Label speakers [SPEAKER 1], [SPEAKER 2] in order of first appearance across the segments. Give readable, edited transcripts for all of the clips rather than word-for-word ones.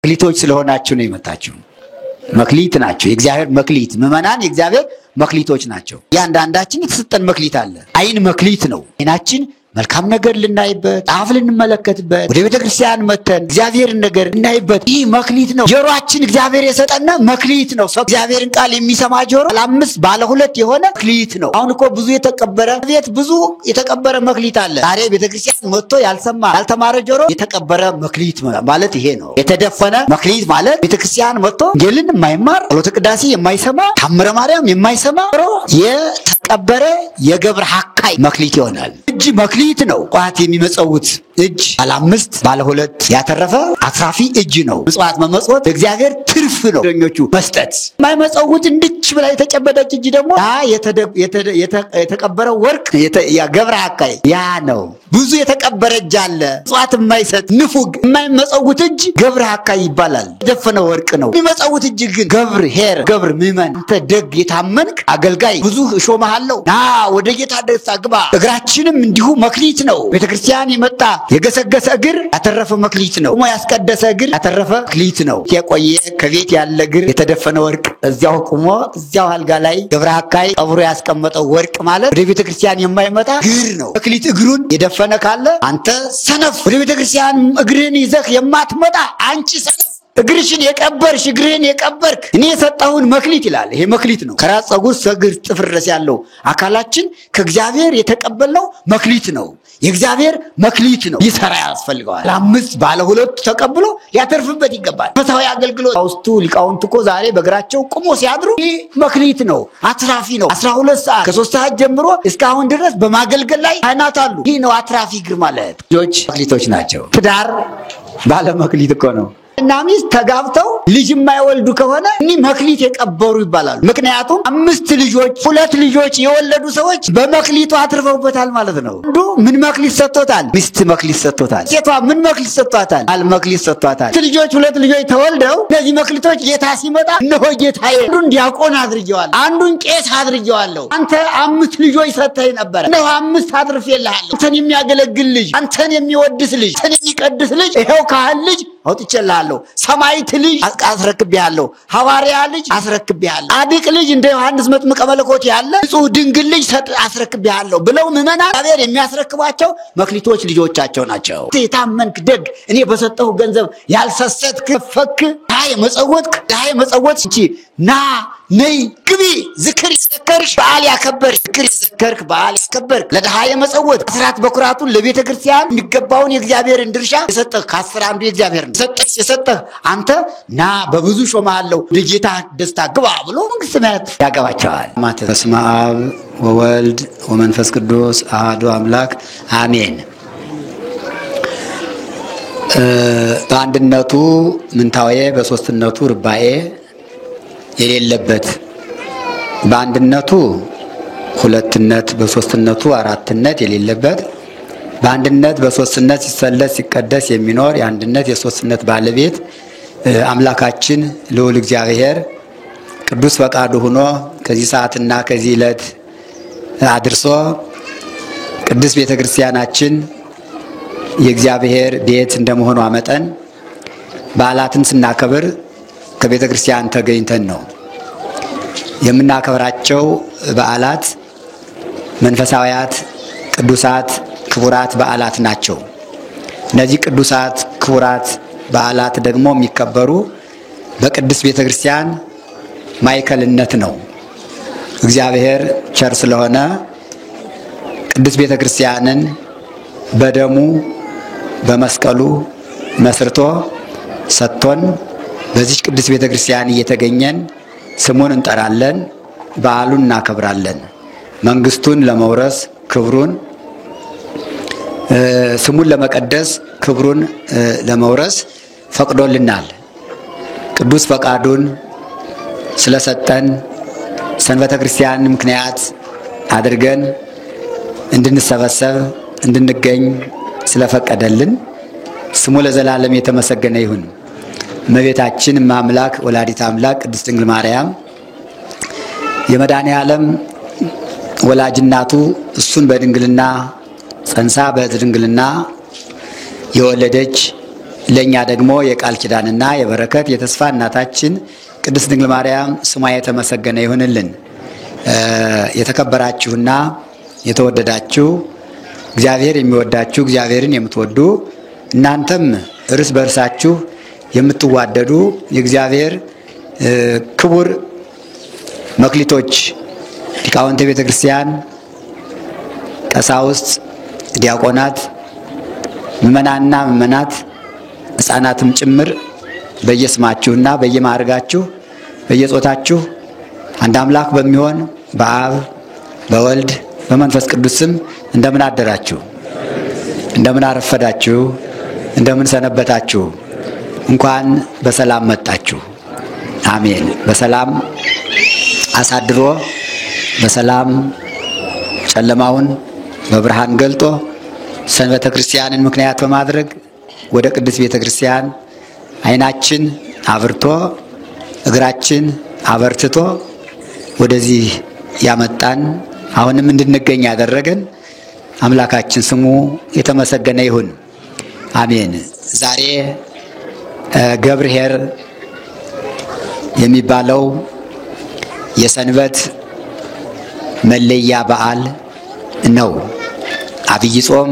[SPEAKER 1] መክሊቶች ስለሆናችሁ ነው የመጣችሁ። መክሊት ናቸው የእግዚአብሔር መክሊት ምእመናን የእግዚአብሔር መክሊቶች ናቸው። ያንዳንዳችን የተሰጠን መክሊት አለ። አይን መክሊት ነው። አይናችን መልካም ነገር ልናይበት ጣፍ ልንመለከትበት ወደ ቤተክርስቲያን መተን እግዚአብሔርን ነገር ልናይበት ይህ መክሊት ነው። ጆሮአችን እግዚአብሔር የሰጠና መክሊት ነው። ሰው እግዚአብሔርን ቃል የሚሰማ ጆሮ ባለአምስት ባለሁለት የሆነ መክሊት ነው። አሁን እኮ ብዙ የተቀበረ ቤት ብዙ የተቀበረ መክሊት አለ። ዛሬ ቤተክርስቲያን መጥቶ ያልሰማ ያልተማረ ጆሮ የተቀበረ መክሊት ማለት ይሄ ነው። የተደፈነ መክሊት ማለት ቤተክርስቲያን መጥቶ ወንጌልን የማይማር ጸሎተ ቅዳሴ የማይሰማ ታምረ ማርያም የማይሰማ ጆሮ የተቀበረ የገብረ ሐካይ መክሊት ይሆናል። እጅ መክሊት ነው። ቋት የሚመጸውት እጅ ባለአምስት ባለሁለት ያተረፈ አትራፊ እጅ ነው። ምጽዋት መመጽወት እግዚአብሔር ትርፍ ነው። ደኞቹ መስጠት የማይመጸውት እንድች ብላ የተጨበጠች እጅ ደግሞ የተቀበረ ወርቅ የገብረ ሐካይ ያ ነው። ብዙ የተቀበረ እጅ አለ። ምጽዋት የማይሰጥ ንፉግ የማይመጸውት እጅ ገብረ ሐካይ ይባላል። የተደፈነ ወርቅ ነው። የሚመጸውት እጅ ግን ገብር ሄር ገብር ምእመን አንተ ደግ የታመንክ አገልጋይ ብዙ እሾምሃለሁ ና ወደ ጌታ ደስታ ግባ። እግራችንም እንዲሁ መክሊት ነው። ቤተክርስቲያን የመጣ የገሰገሰ እግር ያተረፈ መክሊት ነው። ቆሞ ያስቀደሰ እግር ያተረፈ መክሊት ነው። የቆየ ከቤት ያለ እግር የተደፈነ ወርቅ እዚያው ቆሞ እዚያው አልጋ ላይ ገብረ ሐካይ ቀብሮ ያስቀመጠው ወርቅ ማለት ወደ ቤተክርስቲያን የማይመጣ እግር ነው። መክሊት እግሩን የደፈነ ካለ አንተ ሰነፍ ወደ ቤተክርስቲያን እግርህን ይዘህ የማትመጣ አንቺ ሰነፍ እግርሽን የቀበርሽ እግርህን የቀበርክ እኔ የሰጠሁን መክሊት ይላል። ይሄ መክሊት ነው። ከራስ ፀጉር እግር ጥፍር ድረስ ያለው አካላችን ከእግዚአብሔር የተቀበልነው መክሊት ነው። የእግዚአብሔር መክሊት ነው። ይሰራ ያስፈልገዋል። ለአምስት ባለሁለት ተቀብሎ ያተርፍበት ይገባል። መታዊ አገልግሎት ውስጡ ሊቃውንት እኮ ዛሬ በእግራቸው ቆሞ ሲያድሩ ይህ መክሊት ነው። አትራፊ ነው። 12 ሰዓት ከ3 ሰዓት ጀምሮ እስካሁን ድረስ በማገልገል ላይ አይናት አሉ። ይህ ነው አትራፊ እግር ማለት። ልጆች መክሊቶች ናቸው። ትዳር ባለ መክሊት እኮ ነው። እና ሚስት ተጋብተው ልጅ የማይወልዱ ከሆነ እኒ መክሊት የቀበሩ ይባላሉ። ምክንያቱም 5 ልጆች 2 ልጆች የወለዱ ሰዎች በመክሊቱ አትርፈውበታል ማለት ነው። አንዱ ምን መክሊት ሰጥቶታል? ሚስት መክሊት ሰጥቶታል። ሴቷ ምን መክሊት ሰጥቷታል? ባል መክሊት ሰጥቷታል። 2 ልጆች ተወልደው እነዚህ መክሊቶች ጌታ ሲመጣ እነሆ ጌታዬ አንዱን ዲያቆን አድርጌዋለሁ፣ አንዱን ቄስ አድርጌዋለሁ። አንተ 5 ልጆች ሰጥተኸኝ ነበር፣ እነሆ 5 አትርፌልሃለሁ። አንተን የሚያገለግል ልጅ፣ አንተን የሚወድስ ልጅ፣ አንተን የሚቀድስ ልጅ ይሄው ካህን ልጅ አውጥቼልሃለሁ። ሰማዕት ልጅ አስረክቤሃለሁ። ሐዋርያ ልጅ አስረክቤሃለሁ። ጻድቅ ልጅ እንደ ዮሐንስ መጥምቀ መለኮት ያለ ንጹህ ድንግል ልጅ አስረክቤሃለሁ ብለው ምእመናን እግዚአብሔር የሚያስረክባቸው መክሊቶች ልጆቻቸው ናቸው። የታመንክ ደግ እኔ በሰጠው ገንዘብ ያልሰሰትክ ፈክ ዳይ መጸወት እንጂ ና ነይ ግቢ ዝክር ይዘከርሽ በዓል ያከበርሽ ዝክር ይዘከርክ በዓል ያከበርክ ለድሃ የመጸወት አስራት በኩራቱን ለቤተ ክርስቲያን የሚገባውን የእግዚአብሔርን ድርሻ የሰጠህ ከ10 አንዱ የእግዚአብሔር የሰጠህ አንተ ና በብዙ ሾማለሁ ለጌታ ደስታ ግባ ብሎ መንግስት ሰማያት ያገባቸዋል። በስመ አብ ወወልድ ወመንፈስ ቅዱስ አሐዱ አምላክ አሜን። በአንድነቱ ምንታዌ በሶስትነቱ ርባኤ የሌለበት በአንድነቱ ሁለትነት በሶስትነቱ አራትነት የሌለበት በአንድነት በሶስትነት ሲሰለስ ሲቀደስ የሚኖር የአንድነት የሶስትነት ባለቤት አምላካችን ልዑል እግዚአብሔር ቅዱስ ፈቃዱ ሆኖ ከዚህ ሰዓትና ከዚህ ዕለት አድርሶ ቅዱስ ቤተክርስቲያናችን የእግዚአብሔር ቤት እንደመሆኗ መጠን በዓላትን ስናከብር ከቤተክርስቲያን ተገኝተን ነው የምናከብራቸው። በዓላት መንፈሳዊያት ቅዱሳት ክቡራት በዓላት ናቸው። እነዚህ ቅዱሳት ክቡራት በዓላት ደግሞ የሚከበሩ በቅዱስ ቤተክርስቲያን ማዕከልነት ነው። እግዚአብሔር ቸር ስለሆነ ቅዱስ ቤተክርስቲያንን በደሙ በመስቀሉ መስርቶ ሰጥቶን በዚህ ቅዱስ ቤተክርስቲያን እየተገኘን ስሙን እንጠራለን፣ በዓሉን እናከብራለን። መንግስቱን ለመውረስ ክብሩን ስሙን ለመቀደስ ክብሩን ለመውረስ ፈቅዶልናል። ቅዱስ ፈቃዱን ስለሰጠን ሰንበተ ክርስቲያን ምክንያት አድርገን እንድንሰበሰብ እንድንገኝ ስለፈቀደልን ስሙ ለዘላለም የተመሰገነ ይሁን። እመቤታችን ማምላክ ወላዲተ አምላክ ቅድስት ድንግል ማርያም የመድኃኔ ዓለም ወላጅናቱ እሱን በድንግልና ጸንሳ በድንግልና የወለደች ለኛ ደግሞ የቃል ኪዳንና የበረከት የተስፋ እናታችን ቅድስት ድንግል ማርያም ስሟ የተመሰገነ ይሁንልን። የተከበራችሁና የተወደዳችሁ እግዚአብሔር የሚወዳችሁ እግዚአብሔርን የምትወዱ እናንተም እርስ በርሳችሁ የምትዋደዱ የእግዚአብሔር ክቡር መክሊቶች ሊቃውንተ ቤተ ክርስቲያን፣ ቀሳውስት፣ ዲያቆናት፣ ምእመናንና ምእመናት ሕፃናትም ጭምር በየስማችሁና በየማዕረጋችሁ በየጾታችሁ አንድ አምላክ በሚሆን በአብ በወልድ በመንፈስ ቅዱስ ስም እንደምን አደራችሁ? እንደምን አረፈዳችሁ? እንደምን ሰነበታችሁ? እንኳን በሰላም መጣችሁ። አሜን። በሰላም አሳድሮ በሰላም ጨለማውን በብርሃን ገልጦ ሰንበተ ክርስቲያንን ምክንያት በማድረግ ወደ ቅድስት ቤተ ክርስቲያን ዓይናችን አብርቶ እግራችን አበርትቶ ወደዚህ ያመጣን አሁንም እንድንገኝ ያደረገን አምላካችን ስሙ የተመሰገነ ይሁን። አሜን። ዛሬ ገብርኄር የሚባለው የሰንበት መለያ በዓል ነው። አብይ ጾም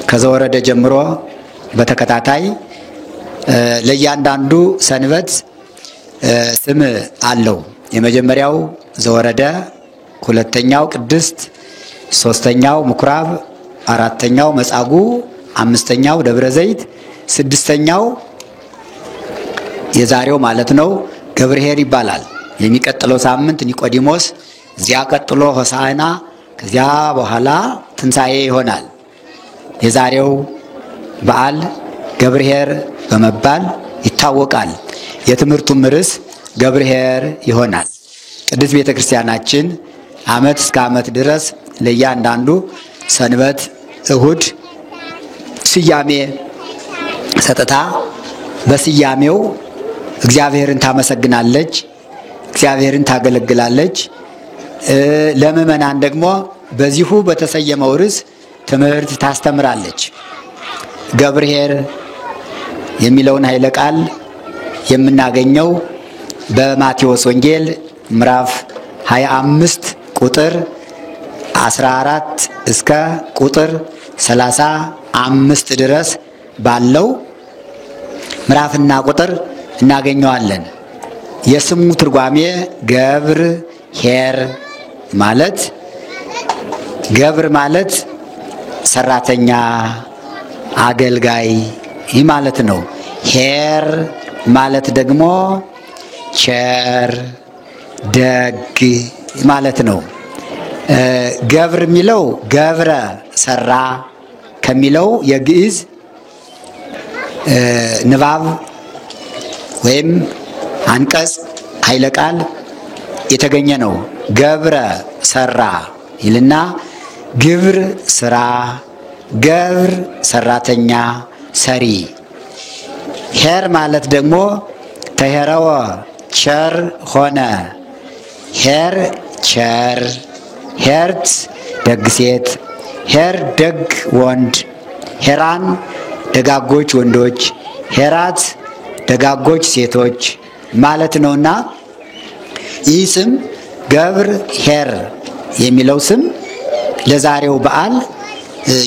[SPEAKER 1] ከዘወረደ ጀምሮ በተከታታይ ለእያንዳንዱ ሰንበት ስም አለው። የመጀመሪያው ዘወረደ፣ ሁለተኛው ቅድስት፣ ሶስተኛው ምኩራብ፣ አራተኛው መጻጉዕ፣ አምስተኛው ደብረ ዘይት፣ ስድስተኛው የዛሬው ማለት ነው ገብርኄር ይባላል። የሚቀጥለው ሳምንት ኒቆዲሞስ፣ እዚያ ቀጥሎ ሆሳዕና፣ ከዚያ በኋላ ትንሣኤ ይሆናል። የዛሬው በዓል ገብርኄር በመባል ይታወቃል። የትምህርቱም ርዕስ ገብርኄር ይሆናል። ቅድስት ቤተ ክርስቲያናችን ዓመት እስከ ዓመት ድረስ ለእያንዳንዱ ሰንበት እሁድ ስያሜ ሰጥታ በስያሜው እግዚአብሔርን ታመሰግናለች፣ እግዚአብሔርን ታገለግላለች። ለምእመናን ደግሞ በዚሁ በተሰየመው ርዕስ ትምህርት ታስተምራለች። ገብርኄር የሚለውን ኃይለ ቃል የምናገኘው በማቴዎስ ወንጌል ምዕራፍ 25 ቁጥር 14 እስከ ቁጥር 35 ድረስ ባለው ምዕራፍና ቁጥር እናገኘዋለን። የስሙ ትርጓሜ ገብርኄር ማለት ገብር ማለት ሰራተኛ፣ አገልጋይ ማለት ነው። ኄር ማለት ደግሞ ቸር፣ ደግ ማለት ነው። ገብር የሚለው ገብረ ሰራ ከሚለው የግዕዝ ንባብ ወይም አንቀጽ ኃይለ ቃል የተገኘ ነው። ገብረ ሰራ ይልና ግብር ስራ፣ ገብር ሰራተኛ፣ ሰሪ። ኄር ማለት ደግሞ ተሄረወ ቸር ሆነ፣ ኄር ቸር፣ ኄርት ደግ ሴት፣ ኄር ደግ ወንድ፣ ኄራን ደጋጎች ወንዶች፣ ኄራት ደጋጎች ሴቶች ማለት ነውና ይህ ስም ገብርኄር የሚለው ስም ለዛሬው በዓል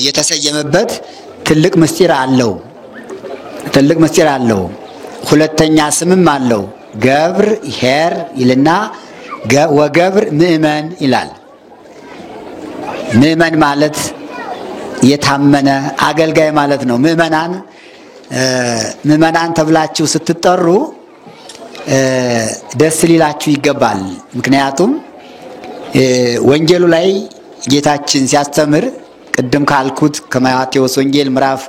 [SPEAKER 1] የተሰየመበት ትልቅ ምስጢር አለው። ትልቅ ምስጢር አለው። ሁለተኛ ስምም አለው። ገብርኄር ይልና ወገብር ምእመን ይላል። ምእመን ማለት የታመነ አገልጋይ ማለት ነው። ምእመናን ተብላችሁ ስትጠሩ ደስ ሊላችሁ ይገባል። ምክንያቱም ወንጌሉ ላይ ጌታችን ሲያስተምር ቅድም ካልኩት ከማቴዎስ ወንጌል ምዕራፍ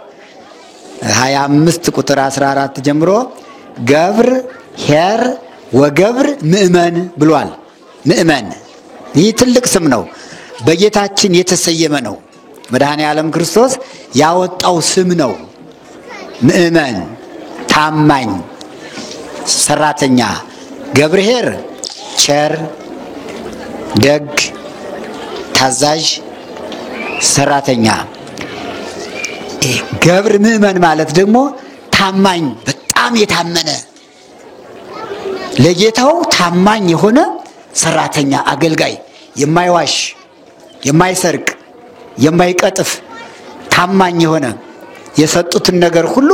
[SPEAKER 1] 25 ቁጥር 14 ጀምሮ ገብርኄር ወገብር ምእመን ብሏል። ምእመን ይህ ትልቅ ስም ነው። በጌታችን የተሰየመ ነው። መድኃኔ ዓለም ክርስቶስ ያወጣው ስም ነው። ምእመን፣ ታማኝ፣ ሰራተኛ። ገብርኄር ቸር፣ ደግ፣ ታዛዥ፣ ሰራተኛ። ገብር ምእመን ማለት ደግሞ ታማኝ፣ በጣም የታመነ ለጌታው ታማኝ የሆነ ሰራተኛ አገልጋይ፣ የማይዋሽ የማይሰርቅ የማይቀጥፍ ታማኝ የሆነ የሰጡትን ነገር ሁሉ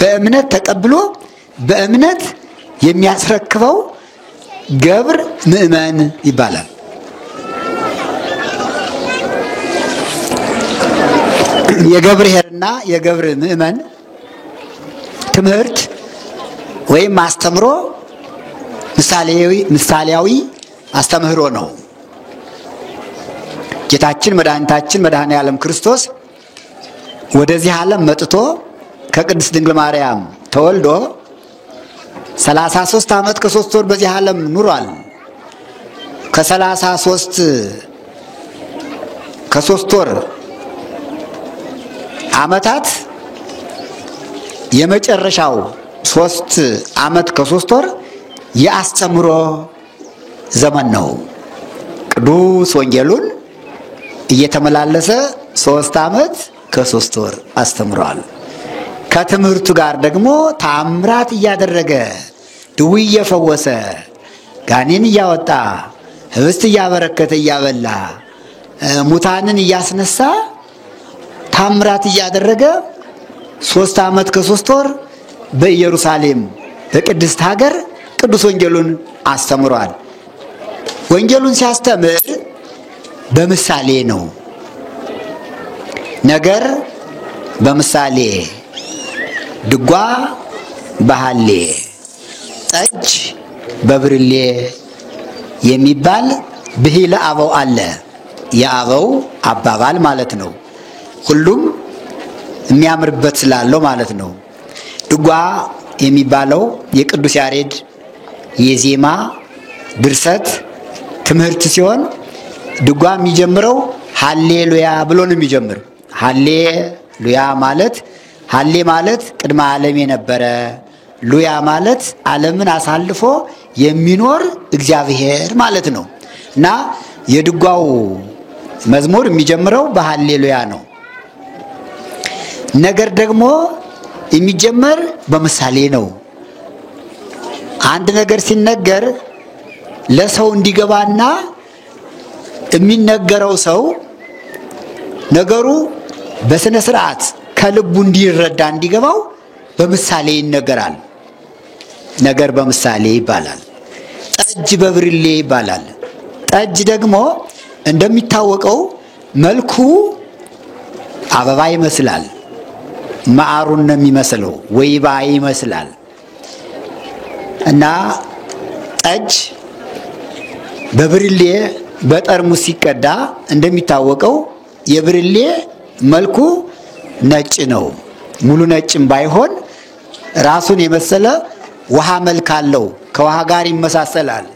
[SPEAKER 1] በእምነት ተቀብሎ በእምነት የሚያስረክበው ገብር ምእመን ይባላል። የገብር ኄርና የገብር ምእመን ትምህርት ወይም አስተምሮ ምሳሌያዊ አስተምህሮ ነው። ጌታችን መድኃኒታችን መድኃኔ ዓለም ክርስቶስ ወደዚህ ዓለም መጥቶ ከቅድስት ድንግል ማርያም ተወልዶ 33 ዓመት ከ3 ወር በዚህ ዓለም ኑሯል። ከ33 ከ3 ወር ዓመታት የመጨረሻው 3 ዓመት ከ3 ወር የአስተምሮ ዘመን ነው። ቅዱስ ወንጌሉን እየተመላለሰ 3 ዓመት ከ3 ወር አስተምሯል። ከትምህርቱ ጋር ደግሞ ተአምራት እያደረገ ድውይ እየፈወሰ ጋኔን እያወጣ ህብስት እያበረከተ እያበላ ሙታንን እያስነሳ ተአምራት እያደረገ 3 ዓመት ከ3 ወር በኢየሩሳሌም በቅድስት ሀገር ቅዱስ ወንጌሉን አስተምሯል። ወንጌሉን ሲያስተምር በምሳሌ ነው። ነገር በምሳሌ፣ ድጓ በሐሌ፣ ጠጅ በብርሌ የሚባል ብሂለ አበው አለ። የአበው አባባል ማለት ነው። ሁሉም የሚያምርበት ስላለው ማለት ነው። ድጓ የሚባለው የቅዱስ ያሬድ የዜማ ድርሰት ትምህርት ሲሆን ድጓ የሚጀምረው ሃሌሉያ ብሎ ነው የሚጀምር። ሃሌሉያ ማለት ሃሌ ማለት ቅድመ ዓለም የነበረ፣ ሉያ ማለት ዓለምን አሳልፎ የሚኖር እግዚአብሔር ማለት ነው እና የድጓው መዝሙር የሚጀምረው በሃሌሉያ ነው። ነገር ደግሞ የሚጀመር በምሳሌ ነው። አንድ ነገር ሲነገር ለሰው እንዲገባና የሚነገረው ሰው ነገሩ በስነ ስርዓት ከልቡ እንዲረዳ እንዲገባው በምሳሌ ይነገራል። ነገር በምሳሌ ይባላል። ጠጅ በብርሌ ይባላል። ጠጅ ደግሞ እንደሚታወቀው መልኩ አበባ ይመስላል። ማዕሩን ነው የሚመስለው፣ ወይባ ይመስላል እና ጠጅ በብርሌ በጠርሙስ ሲቀዳ እንደሚታወቀው የብርሌ መልኩ ነጭ ነው። ሙሉ ነጭም ባይሆን ራሱን የመሰለ ውሃ መልክ አለው። ከውሃ ጋር ይመሳሰላል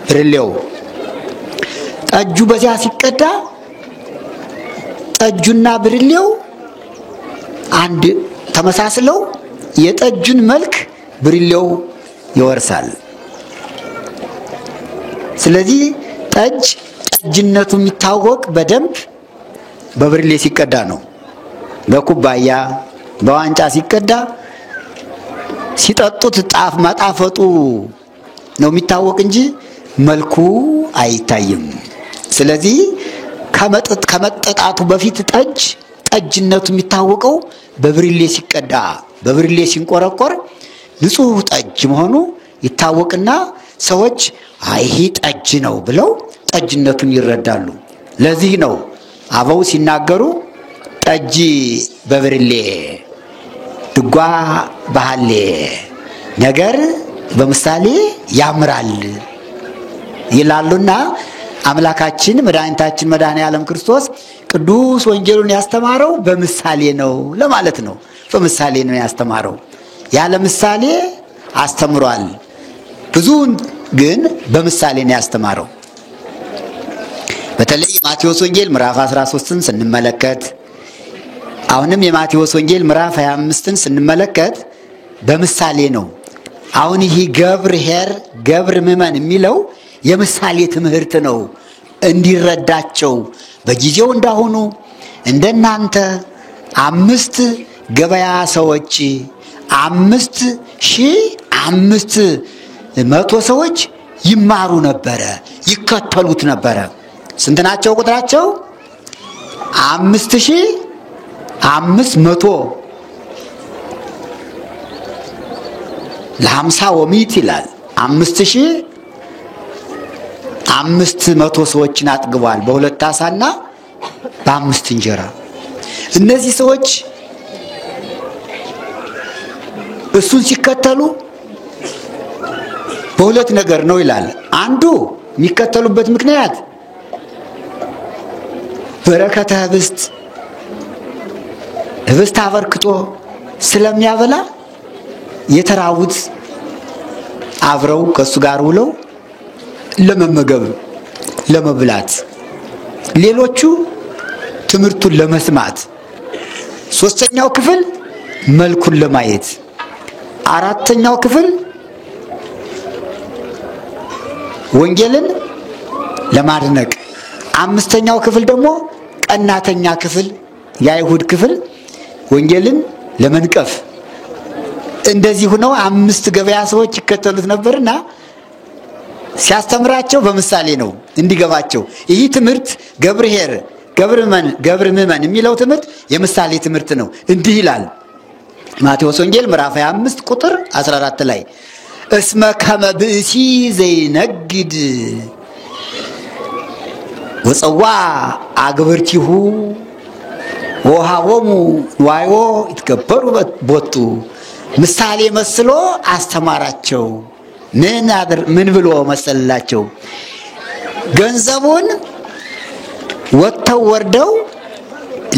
[SPEAKER 1] ብርሌው። ጠጁ በዚያ ሲቀዳ ጠጁና ብርሌው አንድ ተመሳስለው የጠጁን መልክ ብርሌው ይወርሳል። ስለዚህ ጠጅነቱ የሚታወቅ በደንብ በብርሌ ሲቀዳ ነው። በኩባያ በዋንጫ ሲቀዳ ሲጠጡት ማጣፈጡ ነው የሚታወቅ እንጂ መልኩ አይታይም። ስለዚህ ከመጠጣቱ በፊት ጠጅነቱ የሚታወቀው በብርሌ ሲቀዳ፣ በብርሌ ሲንቆረቆር ንጹህ ጠጅ መሆኑ ይታወቅና ሰዎች ይሄ ጠጅ ነው ብለው ጠጅነቱን ይረዳሉ። ለዚህ ነው አበው ሲናገሩ ጠጅ በብርሌ ድጓ በሐሌ ነገር በምሳሌ ያምራል ይላሉና አምላካችን መድኃኒታችን መድኃኔ ዓለም ክርስቶስ ቅዱስ ወንጌሉን ያስተማረው በምሳሌ ነው ለማለት ነው። በምሳሌ ነው ያስተማረው። ያለ ምሳሌ አስተምሯል። ብዙውን ግን በምሳሌ ነው ያስተማረው። በተለይ ማቴዎስ ወንጌል ምዕራፍ 13ን ስንመለከት አሁንም የማቴዎስ ወንጌል ምዕራፍ 25ን ስንመለከት በምሳሌ ነው። አሁን ይህ ገብር ኄር ገብር ምእመን የሚለው የምሳሌ ትምህርት ነው። እንዲረዳቸው በጊዜው እንዳሁኑ እንደናንተ 5 ገበያ ሰዎች 5500 ሰዎች ይማሩ ነበረ፣ ይከተሉት ነበረ። ስንት ናቸው ቁጥራቸው? 5500 ለ50 ወሚት ይላል። 5500 ሰዎችን አጥግቧል በ2 ዓሣና በ5 እንጀራ። እነዚህ ሰዎች እሱን ሲከተሉ በሁለት ነገር ነው ይላል። አንዱ የሚከተሉበት ምክንያት በረከተ ህብስት አበርክቶ ስለሚያበላ የተራቡት አብረው ከሱ ጋር ውለው ለመመገብ ለመብላት፣ ሌሎቹ ትምህርቱን ለመስማት፣ ሶስተኛው ክፍል መልኩን ለማየት፣ አራተኛው ክፍል ወንጌልን ለማድነቅ፣ አምስተኛው ክፍል ደግሞ ቀናተኛ ክፍል የአይሁድ ክፍል ወንጌልን ለመንቀፍ። እንደዚህ ሆነው 5 ገበያ ሰዎች ይከተሉት ነበርና ሲያስተምራቸው በምሳሌ ነው እንዲገባቸው። ይህ ትምህርት ገብር ምእመን የሚለው ትምህርት የምሳሌ ትምህርት ነው። እንዲህ ይላል ማቴዎስ ወንጌል ምዕራፍ 25 ቁጥር 14 ላይ እስመ ከመ ብእሲ ዘይነግድ ወፀዋ አግብርቲሁ ወሃቦሙ ዋዮ ይትገበሩ ቦቱ። ምሳሌ መስሎ አስተማራቸው። ምን ብሎ መሰላቸው? ገንዘቡን ወጥተው ወርደው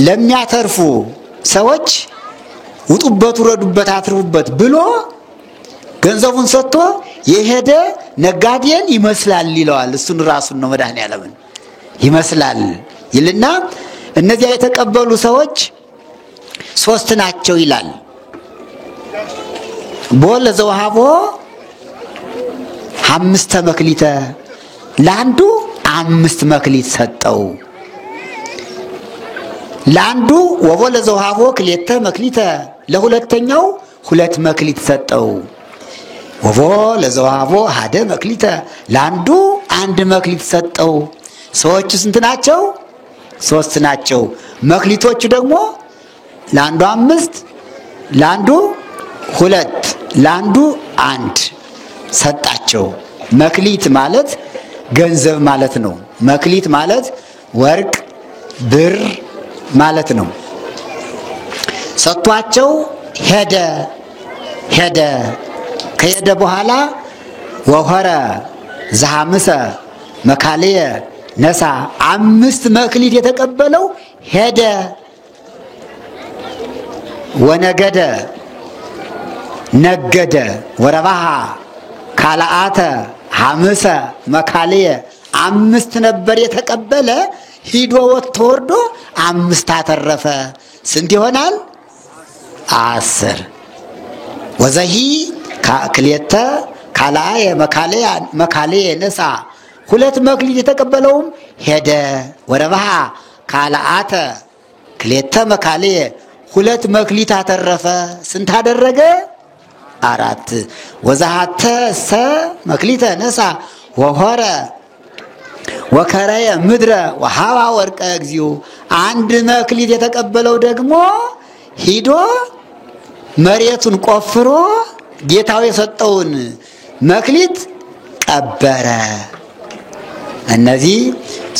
[SPEAKER 1] ለሚያተርፉ ሰዎች ውጡበት፣ ውረዱበት፣ አትርፉበት ብሎ ገንዘቡን ሰጥቶ የሄደ ነጋዴን ይመስላል ይለዋል። እሱን ራሱን ነው መድኃኔዓለምን ይመስላል ይልና እነዚያ የተቀበሉ ሰዎች 3 ናቸው ይላል። ቦለ ዘውሃቦ 5 መክሊተ፣ ለአንዱ 5 መክሊት ሰጠው። ለአንዱ ወቦለ ዘውሃቦ 2 መክሊተ፣ ለሁለተኛው 2 መክሊት ሰጠው። ወቦ ለዘውሃቦ 1 መክሊተ፣ ለአንዱ 1 መክሊት ሰጠው። ሰዎች ስንት ናቸው? 3 ናቸው። መክሊቶቹ ደግሞ ለአንዱ 5፣ ለአንዱ 2፣ ለአንዱ 1 ሰጣቸው። መክሊት ማለት ገንዘብ ማለት ነው። መክሊት ማለት ወርቅ ብር ማለት ነው። ሰጥቷቸው ሄደ። ከሄደ በኋላ ወሆረ ዘሐምሰ መካልየ ነሳ፣ 5 መክሊት የተቀበለው ሄደ። ወነገደ ነገደ ወረባሃ ካልአተ ሐምሰ መካልየ፣ 5 ነበር የተቀበለ ሂዶ ወጥቶ ወርዶ 5 አተረፈ። ስንት ይሆናል? 10። ወዘሂ ክልኤተ ካልአየ መካልየ ነሳ፣ 2 መክሊት የተቀበለውም ሄደ። ወረባሃ ካልአተ ክልኤተ መካልየ፣ 2 መክሊት አተረፈ። ስንት አደረገ? 4። ወዛሃተ ሰ መክሊተ ነሳ ወሆረ ወከረየ ምድረ ወሃባ ወርቀ እግዚኦ፣ 1 መክሊት የተቀበለው ደግሞ ሂዶ መሬቱን ቆፍሮ ጌታው የሰጠውን መክሊት ቀበረ። እነዚህ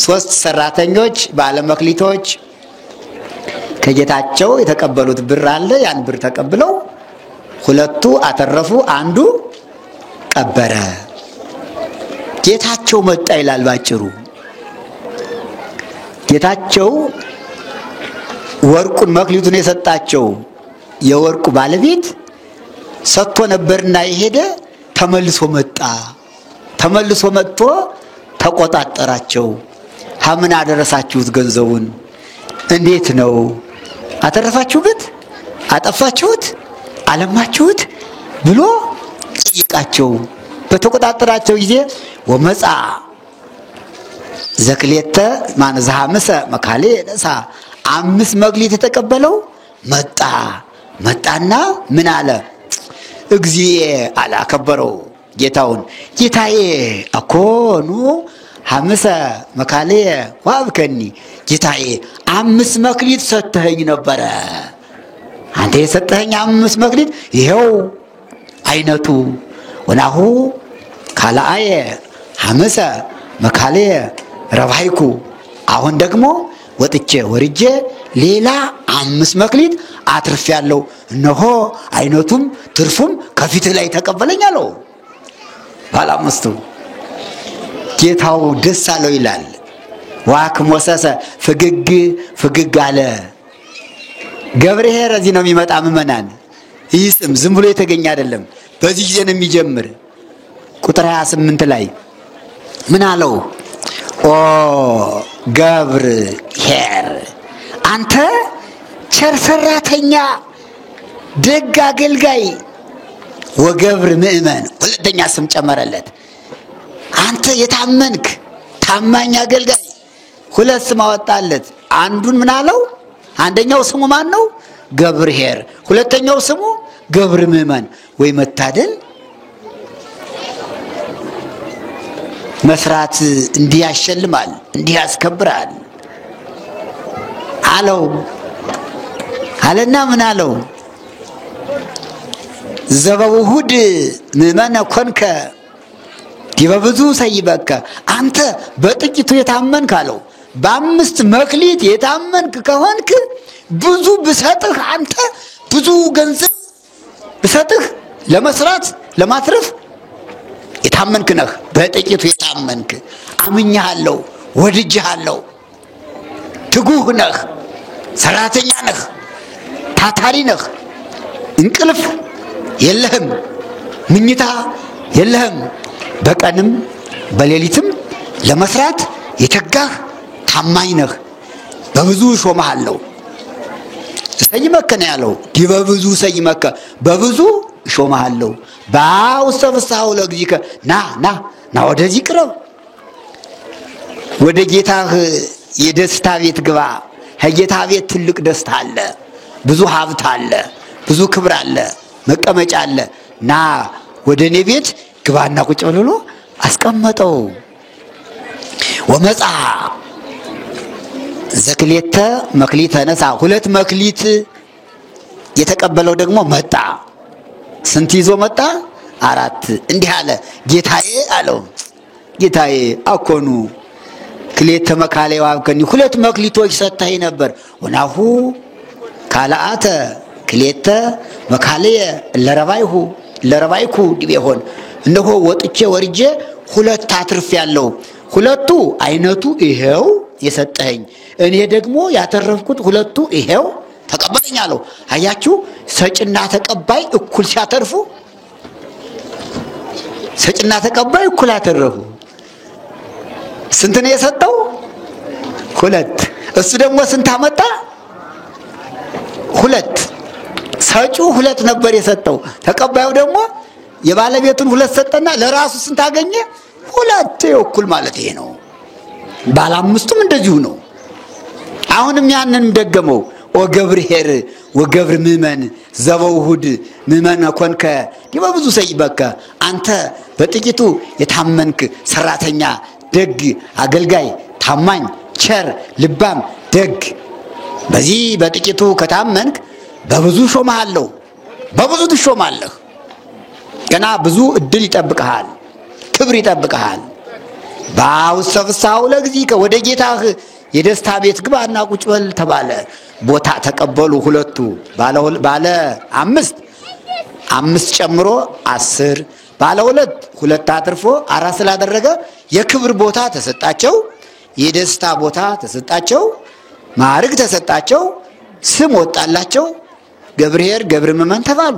[SPEAKER 1] 3 ሰራተኞች ባለመክሊቶች ከጌታቸው የተቀበሉት ብር አለ። ያን ብር ተቀብለው 2 አተረፉ፣ 1 ቀበረ። ጌታቸው መጣ ይላል ባጭሩ። ጌታቸው ወርቁን መክሊቱን የሰጣቸው የወርቁ ባለቤት ሰጥቶ ነበርና የሄደ ተመልሶ መጣ። ተመልሶ መጥቶ ተቆጣጠራቸው። ምን አደረሳችሁት? ገንዘቡን እንዴት ነው አተረፋችሁበት? አጠፋችሁት? አለማችሁት? ብሎ ጠይቃቸው። በተቆጣጠራቸው ጊዜ ወመጻ ዘክልኤተ ዘሐምሰ መካልየ ነሳ፣ 5 መክሊት የተቀበለው መጣና ምን አለ? እግዚእ አለ፣ አከበረው ጌታውን። ጌታዬ አኮኑ ሐምሰ መካልየ ወሀብከኒ፣ ጌታዬ 5 መክሊት ሰጥተኸኝ ነበረ። አንተ የሰጠኸኝ 5 መክሊት ይኸው አይነቱ። ወናሁ ካልአየ ሐምሰ መካልየ ረባይኩ፣ አሁን ደግሞ ወጥቼ ወርጄ ሌላ 5 መክሊት አትርፌያለሁ። እነሆ አይነቱም ትርፉም ከፊትህ ላይ ተቀበለኝ አለው። ባለ 5ቱ ጌታው ደስ አለው ይላል። ዋክሞሰሰ ፍግግ አለ። ገብርኄር እዚህ ነው የሚመጣ ምእመናን። ይህ ስም ዝም ብሎ የተገኘ አይደለም። በዚህ ጊዜ ነው የሚጀምር። ቁጥር 28 ላይ ምን አለው? ኦ ገብርኄር፣ አንተ ቸር ሰራተኛ ደግ አገልጋይ፣ ወገብር ምእመን፣ ሁለተኛ ስም ጨመረለት። አንተ የታመንክ ታማኝ አገልጋይ፣ 2 ስም አወጣለት። አንዱን ምን አለው? አንደኛው ስሙ ማን ነው? ገብርኄር። ሁለተኛው ስሙ ገብር ምእመን። ወይ መታደል! መስራት እንዲህ ያሸልማል፣ እንዲህ ያስከብራል አለው። አለና ምን አለው? ዘበውሁድ ምእመነ ኮንከ ዲበብዙ ሰይበከ፣ አንተ በጥቂቱ የታመንክ አለው። በ5 መክሊት የታመንክ ከሆንክ ብዙ ብሰጥህ፣ አንተ ብዙ ገንዘብ ብሰጥህ ለመስራት ለማትረፍ የታመንክ ነህ። በጥቂቱ የታመንክ አምኜሃለሁ፣ ወድጄሃለሁ፣ ትጉህ ነህ፣ ሰራተኛ ነህ፣ ታታሪ ነህ፣ እንቅልፍ የለህም፣ ምኝታ የለህም፣ በቀንም በሌሊትም ለመስራት የተጋህ ታማኝ ነህ፣ በብዙ ሾመሃለሁ። ሰይመከ ነው ያለው። ዲበብዙ ሰይመከ፣ በብዙ ሾመሃለሁ። በውስተ ፍስሐሁ ለእግዚእከ፣ ና ወደዚህ ቅረብ፣ ወደ ጌታህ የደስታ ቤት ግባ። ከጌታ ቤት ትልቅ ደስታ አለ፣ ብዙ ሀብት አለ፣ ብዙ ክብር አለ፣ መቀመጫ አለ። ና ወደ እኔ ቤት ግባና ቁጭ ብሎ አስቀመጠው። ወመጻ ዘክሌተ መክሊት ተነሳ፣ 2 መክሊት የተቀበለው ደግሞ መጣ። ስንት ይዞ መጣ? 4። እንዲህ አለ፣ ጌታዬ አለው፣ ጌታዬ አኮኑ ክሌተ መካልየ ወሀብከኒ፣ 2 መክሊቶች ሰጥተኸኝ ነበር። ወናሁ ካልአተ ክሌተ መካልየ ለረባይኩ ዲቤሆን፣ እነሆ ወጥቼ ወርጄ 2 አትርፌያለሁ። 2ቱ አይነቱ ይሄው የሰጠኸኝ፣ እኔ ደግሞ ያተረፍኩት 2ቱ ይሄው ተቀበለኝ አለው። አያችሁ፣ ሰጭና ተቀባይ እኩል ሲያተርፉ፣ ሰጭና ተቀባይ እኩል አተረፉ። ስንት ነው የሰጠው? 2። እሱ ደግሞ ስንት አመጣ? 2። ሰጪው 2 ነበር የሰጠው፣ ተቀባዩ ደግሞ የባለቤቱን 2 ሰጠና ለራሱ ስንት አገኘ? 2። እኩል ማለት ይሄ ነው። ባለ 5ቱም እንደዚሁ ነው። አሁንም ያንንም ደገመው። ኦ ገብርኄር ወገብር ምእመን ዘበውሁድ ምእመነ ኮንከ ዲበብዙ ሰይበከ፣ አንተ በጥቂቱ የታመንክ ሰራተኛ፣ ደግ አገልጋይ፣ ታማኝ፣ ቸር፣ ልባም፣ ደግ። በዚህ በጥቂቱ ከታመንክ በብዙ ሾመሃለሁ፣ በብዙ ትሾማለህ። ገና ብዙ እድል ይጠብቅሃል፣ ክብር ይጠብቅሃል። በውስተ ፍስሐሁ ለእግዚእከ፣ ወደ ጌታህ የደስታ ቤት ግባና ቁጭ በል ተባለ። ቦታ ተቀበሉ። 2ቱ ባለ 5 ጨምሮ 10፣ ባለ 2 አትርፎ 4 ስላደረገ የክብር ቦታ ተሰጣቸው፣ የደስታ ቦታ ተሰጣቸው፣ ማዕረግ ተሰጣቸው፣ ስም ወጣላቸው። ገብርኄር ገብር ምእመን ተባሉ።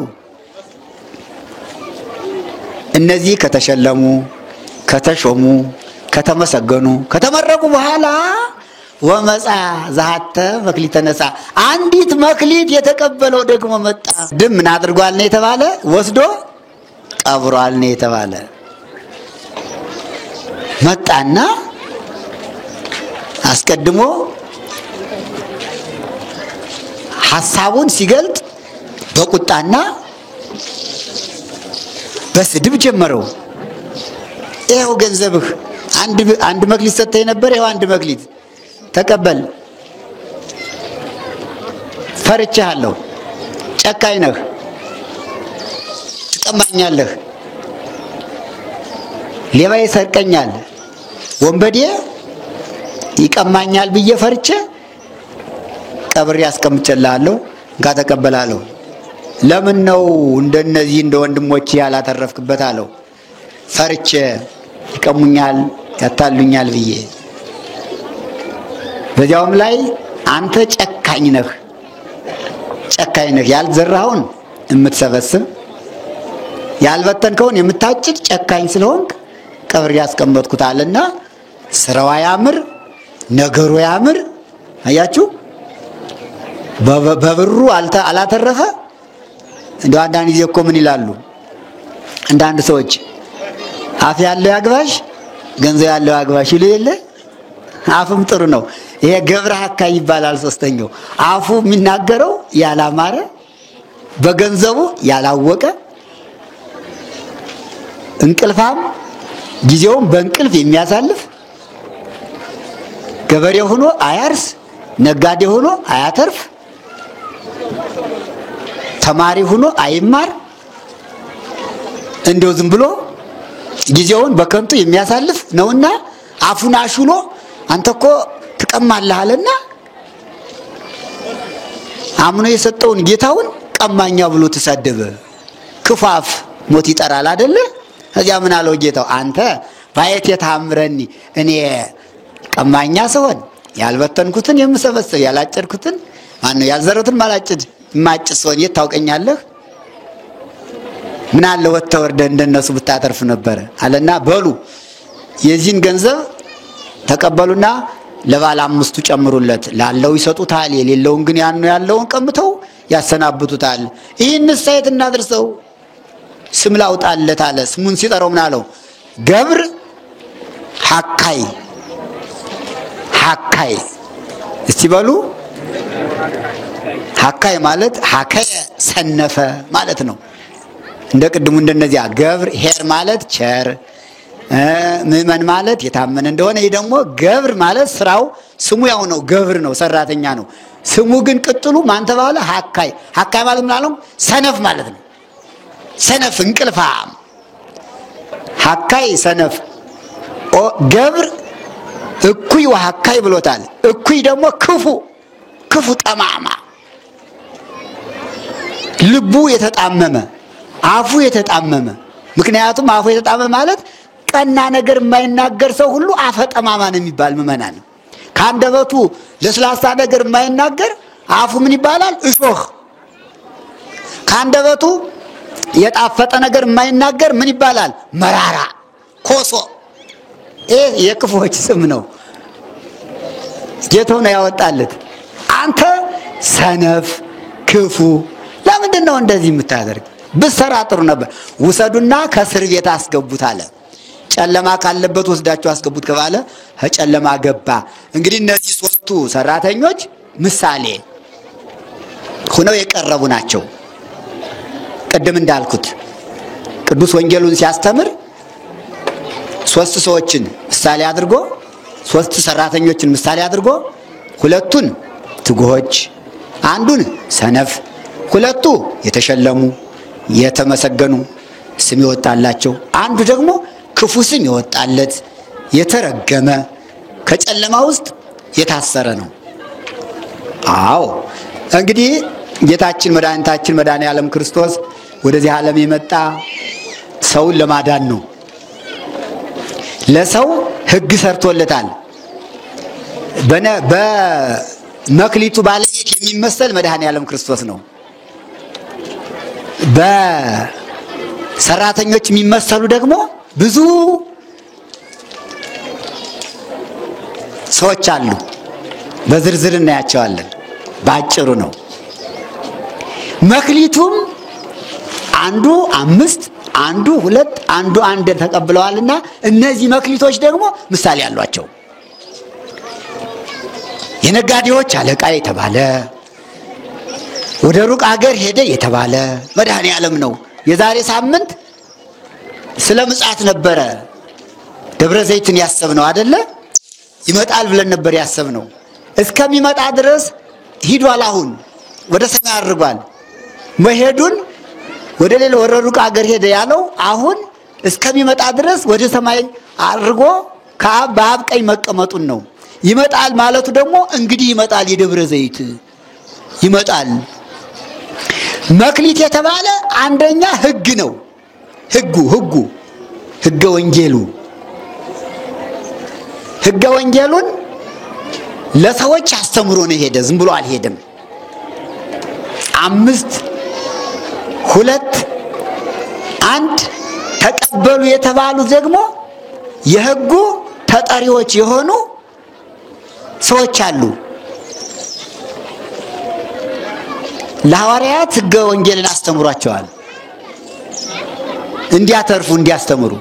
[SPEAKER 1] እነዚህ ከተሸለሙ፣ ከተሾሙ፣ ከተመሰገኑ፣ ከተመረቁ በኋላ ወመጻ ዘሃተ መክሊት ተነሳ፣ አንዲት መክሊት የተቀበለው ደግሞ መጣ። ምን አድርጓል ነው የተባለ? ወስዶ ቀብሯል ነው የተባለ። መጣና ሐሳቡን ሲገልጥ በቁጣና በስድብ ጀመረው። ይሄው ገንዘብህ አንድ መክሊት ሰጥተኝ ነበር፣ ይሄው አንድ መክሊት ተቀበል። ፈርቻለሁ፣ ጨካኝ ነህ፣ ትቀማኛለህ፣ ሌባ ይሰርቀኛል፣ ወንበዴ ይቀማኛል ብዬ ፈርቼ ቀብሬ ያስቀምጨልሃለሁ፣ ጋር ተቀበላለሁ። ለምን ነው እንደነዚህ እንደ ወንድሞች ያላተረፍክበት አለው። ፈርቼ ይቀሙኛል ያታሉኛል ብዬ። በዚያውም ላይ አንተ ጨካኝ ነህ፣ ያልዘራኸውን የምትሰበስብ ያልበተንከውን የምታጭድ ጨካኝ ስለሆንክ ቀብሬ ያስቀመጥኩት አለና ስራው ያምር፣ ነገሩ ያምር። አያችሁ በብሩ አላተረፈ። እንደው አንዳንድ ጊዜ እኮ ምን ይላሉ አንዳንድ ሰዎች አፍ ያለው ያግባሽ ገንዘብ ያለው ያግባሽ ይሉ የለ። አፍም ጥሩ ነው። ይሄ ገብረ ሐካይ ይባላል። ሶስተኛው አፉ የሚናገረው ያላማረ በገንዘቡ ያላወቀ እንቅልፋም ጊዜውን በእንቅልፍ የሚያሳልፍ ገበሬ ሆኖ አያርስ፣ ነጋዴ ሆኖ አያተርፍ፣ ተማሪ ሆኖ አይማር፣ እንደው ዝም ብሎ ጊዜውን በከንቱ የሚያሳልፍ ነውና አፉን አሹሎ አንተኮ ትቀማለህ አለና አምኖ የሰጠውን ጌታውን ቀማኛ ብሎ ተሳደበ። ክፋፍ ሞት ይጠራል አይደለ? እዚያ ምን አለው ጌታው? አንተ ባየት የታምረኒ እኔ ቀማኛ ሰሆን ያልበተንኩትን የምሰበስብ ያላጨድኩትን ማነው ያልዘረቱን ማላጭድ ማጭድ ሰሆን የት ታውቀኛለህ? ምን አለ ወጥተህ ወርደህ እንደነሱ ብታተርፍ ነበር አለና በሉ የዚህን ገንዘብ ተቀበሉና ለባለ አምስቱ ጨምሩለት። ላለው ይሰጡታል፣ የሌለውን ግን ያለውን ቀምተው ያሰናብቱታል። ይህን ሳይት እናድርሰው ስም ላውጣለት አለ። ስሙን ሲጠራው ምን አለው? ገብር ሐካይ። እስቲ በሉ ሐካይ ማለት ሐከየ ሰነፈ ማለት ነው። እንደ ቅድሙ እንደነዚያ ገብር ሄር ማለት ቸር፣ ምእመን ማለት የታመነ እንደሆነ። ይሄ ደግሞ ገብር ማለት ስራው ስሙ ያው ነው፣ ገብር ነው፣ ሰራተኛ ነው። ስሙ ግን ቅጥሉ ማን ተባለ? ሐካይ ማለት ምን አለው? ሰነፍ ማለት ነው። ሰነፍ እንቅልፋም፣ ሐካይ ሰነፍ። ገብር እኩይ ወሐካይ ብሎታል። እኩይ ደግሞ ክፉ ጠማማ፣ ልቡ የተጣመመ፣ አፉ የተጣመመ። ምክንያቱም አፉ የተጣመመ ማለት ቀና ነገር የማይናገር ሰው ሁሉ አፈ ጠማማ ነው የሚባል ምእመናን ነው። ከአንደበቱ ለስላሳ ነገር የማይናገር አፉ ምን ይባላል? እሾህ። ከአንደበቱ የጣፈጠ ነገር የማይናገር ምን ይባላል? መራራ፣ ኮሶ። ይሄ የክፉዎች ስም ነው። ጌታው ነው ያወጣለት። አንተ ሰነፍ ክፉ፣ ለምንድን ነው እንደዚህ የምታደርግ? ብትሰራ ጥሩ ነበር። ውሰዱና ከእስር ቤት አስገቡት አለ። ጨለማ ካለበት ወስዳችሁ አስገቡት ከባለ ጨለማ ገባ። እንግዲህ እነዚህ ሶስቱ ሰራተኞች ምሳሌ ሆነው የቀረቡ ናቸው። ቅድም እንዳልኩት ቅዱስ ወንጌሉን ሲያስተምር ሶስት ሰዎችን ምሳሌ አድርጎ፣ ሶስት ሰራተኞችን ምሳሌ አድርጎ ሁለቱን ትጉሆች፣ አንዱን ሰነፍ፣ ሁለቱ የተሸለሙ የተመሰገኑ ስም ይወጣላቸው፣ አንዱ ደግሞ ክፉ ስም ይወጣለት የተረገመ ከጨለማ ውስጥ የታሰረ ነው። አዎ እንግዲህ ጌታችን መድኃኒታችን መድኃኔዓለም ክርስቶስ ወደዚህ ዓለም የመጣ ሰውን ለማዳን ነው። ለሰው ሕግ ሰርቶለታል። በመክሊቱ ባለቤት የሚመሰል መድኃኔዓለም ክርስቶስ ነው። በሰራተኞች የሚመሰሉ ደግሞ ብዙ ሰዎች አሉ። በዝርዝር እናያቸዋለን። ባጭሩ ነው። መክሊቱም አንዱ 5 አንዱ 2 አንዱ 1 ተቀብለዋልና እነዚህ መክሊቶች ደግሞ ምሳሌ አሏቸው። የነጋዴዎች አለቃ የተባለ ወደ ሩቅ ሀገር ሄደ የተባለ መድኃኔዓለም ነው። የዛሬ ሳምንት ስለ ምጽአት ነበረ ደብረ ዘይትን ያሰብነው አይደለ? ይመጣል ብለን ነበር ያሰብነው። እስከሚመጣ ድረስ ሂዷል። አሁን ወደ ሰማይ አድርጓል። መሄዱን ወደ ሌላ ወደ ሩቅ ሀገር ሄደ ያለው አሁን እስከሚመጣ ድረስ ወደ ሰማይ አድርጎ በአብ ቀኝ መቀመጡን ነው። ይመጣል ማለቱ ደግሞ እንግዲህ ይመጣል፣ የደብረ ዘይት ይመጣል። መክሊት የተባለ አንደኛ ሕግ ነው። ሕገ ወንጌሉ ሕገ ወንጌሉን ለሰዎች አስተምሮ ነው ሄደ። ዝም ብሎ አልሄደም። 5 2 1 ተቀበሉ የተባሉት ደግሞ የሕጉ ተጠሪዎች የሆኑ ሰዎች አሉ። ለሐዋርያት ሕገ ወንጌልን አስተምሯቸዋል እንዲያተርፉ እንዲያስተምሩ።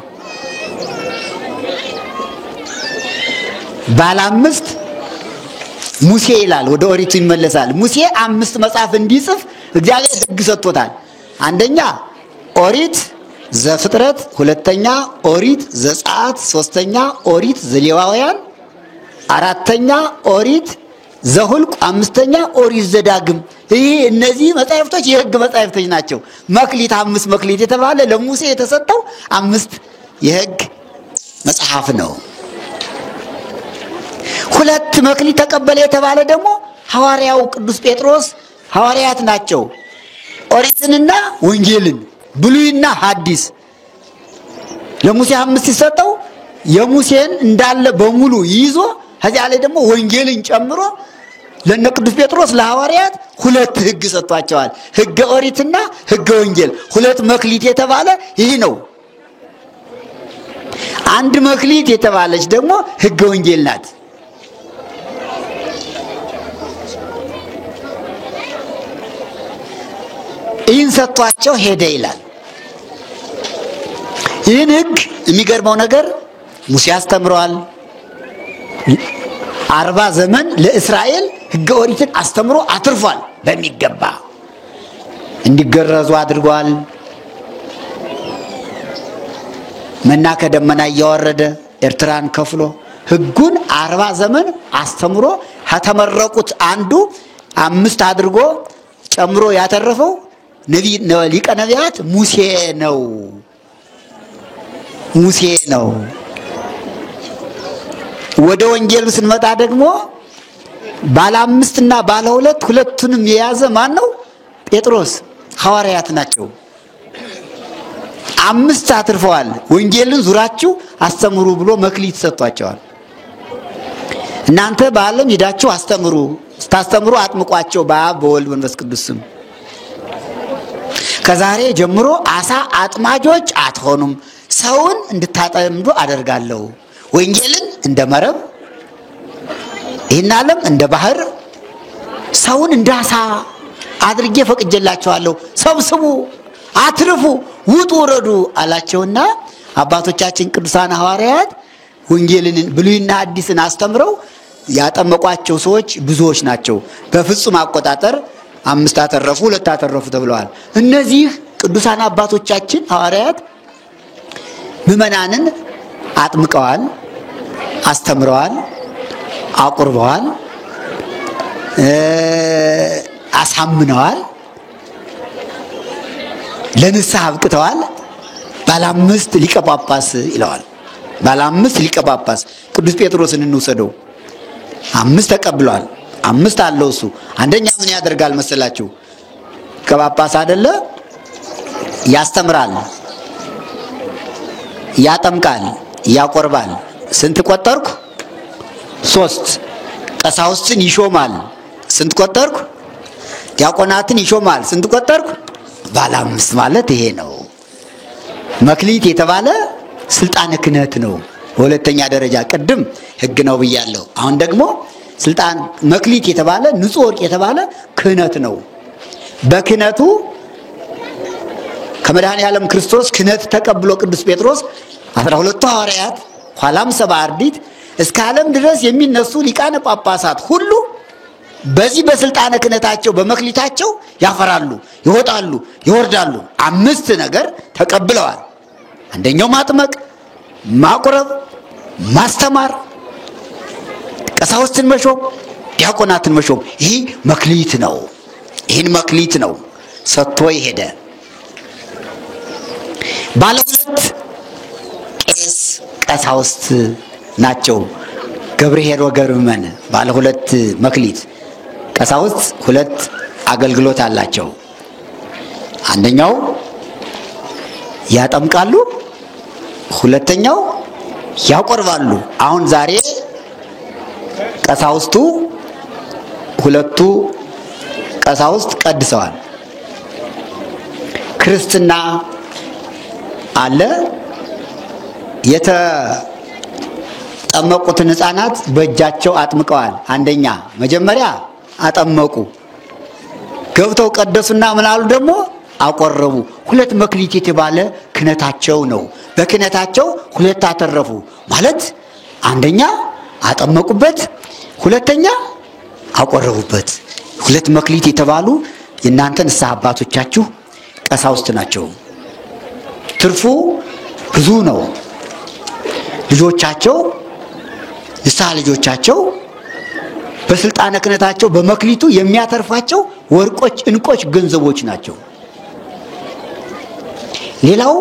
[SPEAKER 1] ባለ 5 ሙሴ ይላል። ወደ ኦሪቱ ይመለሳል። ሙሴ 5 መጽሐፍ እንዲጽፍ እግዚአብሔር ሕግ ሰጥቶታል። አንደኛ ኦሪት ዘፍጥረት፣ ሁለተኛ ኦሪት ዘጸአት፣ ሶስተኛ ኦሪት ዘሌዋውያን፣ አራተኛ ኦሪት ዘሁልቅ፣ አምስተኛ ኦሪት ዘዳግም። ይሄ እነዚህ መጻሕፍቶች የሕግ መጻሕፍቶች ናቸው። መክሊት 5 መክሊት የተባለ ለሙሴ የተሰጠው 5 የሕግ መጽሐፍ ነው። 2 መክሊት ተቀበለ የተባለ ደግሞ ሐዋርያው ቅዱስ ጴጥሮስ ሐዋርያት ናቸው። ኦሪትንና ወንጌልን ብሉይና ሐዲስ ለሙሴ 5 ሲሰጠው የሙሴን እንዳለ በሙሉ ይዞ ከዚያ ላይ ደግሞ ወንጌልን ጨምሮ ለነ ቅዱስ ጴጥሮስ ለሐዋርያት 2 ሕግ ሰጥቷቸዋል። ሕገ ኦሪትና ሕገ ወንጌል 2 መክሊት የተባለ ይህ ነው። 1 መክሊት የተባለች ደግሞ ሕገ ወንጌል ናት። ይህን ሰጥቷቸው ሄደ ይላል። ይህን ሕግ የሚገርመው ነገር ሙሴ አስተምሯል። 40 ዘመን ለእስራኤል ሕገ ኦሪትን አስተምሮ አትርፏል። በሚገባ እንዲገረዙ አድርጓል። መና ከደመና እያወረደ ኤርትራን ከፍሎ ሕጉን 40 ዘመን አስተምሮ ከተመረቁት አንዱ 5 አድርጎ ጨምሮ ያተረፈው ሊቀ ነቢያት ሙሴ ነው። ወደ ወንጌሉ ስንመጣ ደግሞ ባለ 5 እና ባለ 2 ሁለቱንም የያዘ ማን ነው? ጴጥሮስ። ሐዋርያት ናቸው። 5 አትርፈዋል። ወንጌልን ዙራችሁ አስተምሩ ብሎ መክሊት ሰጥቷቸዋል። እናንተ በዓለም ሄዳችሁ አስተምሩ፣ ስታስተምሩ አጥምቋቸው በአብ በወልድ መንፈስ ቅዱስ ስም። ከዛሬ ጀምሮ አሳ አጥማጆች አትሆኑም፣ ሰውን እንድታጠምዱ አደርጋለሁ። ወንጌልን እንደ መረብ፣ ይህን ዓለም እንደ ባህር፣ ሰውን እንደ አሳ አድርጌ ፈቅጄላችኋለሁ። ሰብስቡ፣ አትርፉ፣ ውጡ፣ ውረዱ አላቸውና አባቶቻችን ቅዱሳን ሐዋርያት ወንጌልን ብሉይና አዲስን አስተምረው ያጠመቋቸው ሰዎች ብዙዎች ናቸው። በፍጹም አቆጣጠር 5 አተረፉ፣ 2 አተረፉ ተብለዋል። እነዚህ ቅዱሳን አባቶቻችን ሐዋርያት ምዕመናንን አጥምቀዋል፣ አስተምረዋል፣ አቁርበዋል፣ አሳምነዋል፣ ለንስሐ አብቅተዋል። ባለ 5 ሊቀ ጳጳስ ይለዋል። ባለ 5 ሊቀ ጳጳስ ቅዱስ ጴጥሮስን እንውሰደው። 5 ተቀብሏል። 5 አለው እሱ። አንደኛ ምን ያደርጋል መሰላችሁ? ሊቀ ጳጳስ አይደለ? ያስተምራል፣ ያጠምቃል፣ ያቆርባል። ስንት ቆጠርኩ? 3። ቀሳውስትን ይሾማል። ስንት ቆጠርኩ? ዲያቆናትን ይሾማል። ስንት ቆጠርኩ? ባለ 5 ማለት ይሄ ነው። መክሊት የተባለ ስልጣነ ክህነት ነው። በሁለተኛ ደረጃ ቅድም ሕግ ነው ብያለሁ። አሁን ደግሞ ስልጣን መክሊት የተባለ ንጹሕ ወርቅ የተባለ ክህነት ነው። በክህነቱ ከመድኃኔዓለም ክርስቶስ ክህነት ተቀብሎ ቅዱስ ጴጥሮስ 12ቱ ሐዋርያት ኋላም 70 አርድእት እስከ ዓለም ድረስ የሚነሱ ሊቃነ ጳጳሳት ሁሉ በዚህ በስልጣነ ክህነታቸው በመክሊታቸው ያፈራሉ፣ ይወጣሉ፣ ይወርዳሉ። 5 ነገር ተቀብለዋል። አንደኛው ማጥመቅ፣ ማቁረብ፣ ማስተማር፣ ቀሳውስትን መሾም፣ ዲያቆናትን መሾም። ይህ መክሊት ነው። ይህን መክሊት ነው ሰጥቶ ይሄደ። ባለ 2 ቄስ ቀሳውስት ናቸው። ገብርኄር ወገብርመን ባለ 2 መክሊት። ቀሳውስት 2 አገልግሎት አላቸው። አንደኛው ያጠምቃሉ፣ ሁለተኛው ያቆርባሉ። አሁን ዛሬ ቀሳውስቱ 2ቱ ቀሳውስት ቀድሰዋል። ክርስትና አለ። የተጠመቁትን ሕፃናት በእጃቸው አጥምቀዋል። አንደኛ መጀመሪያ አጠመቁ፣ ገብተው ቀደሱና ምናሉ ደግሞ አቆረቡ። 2 መክሊት የተባለ ክህነታቸው ነው። በክህነታቸው 2 አተረፉ ማለት አንደኛ አጠመቁበት፣ ሁለተኛ አቆረቡበት። 2 መክሊት የተባሉ የእናንተ ንስሐ አባቶቻችሁ ቀሳውስት ናቸው። ትርፉ ብዙ ነው። ልጆቻቸው ንስሐ ልጆቻቸው በስልጣነ ክህነታቸው በመክሊቱ የሚያተርፋቸው ወርቆች፣ እንቆች፣ ገንዘቦች ናቸው። ሌላው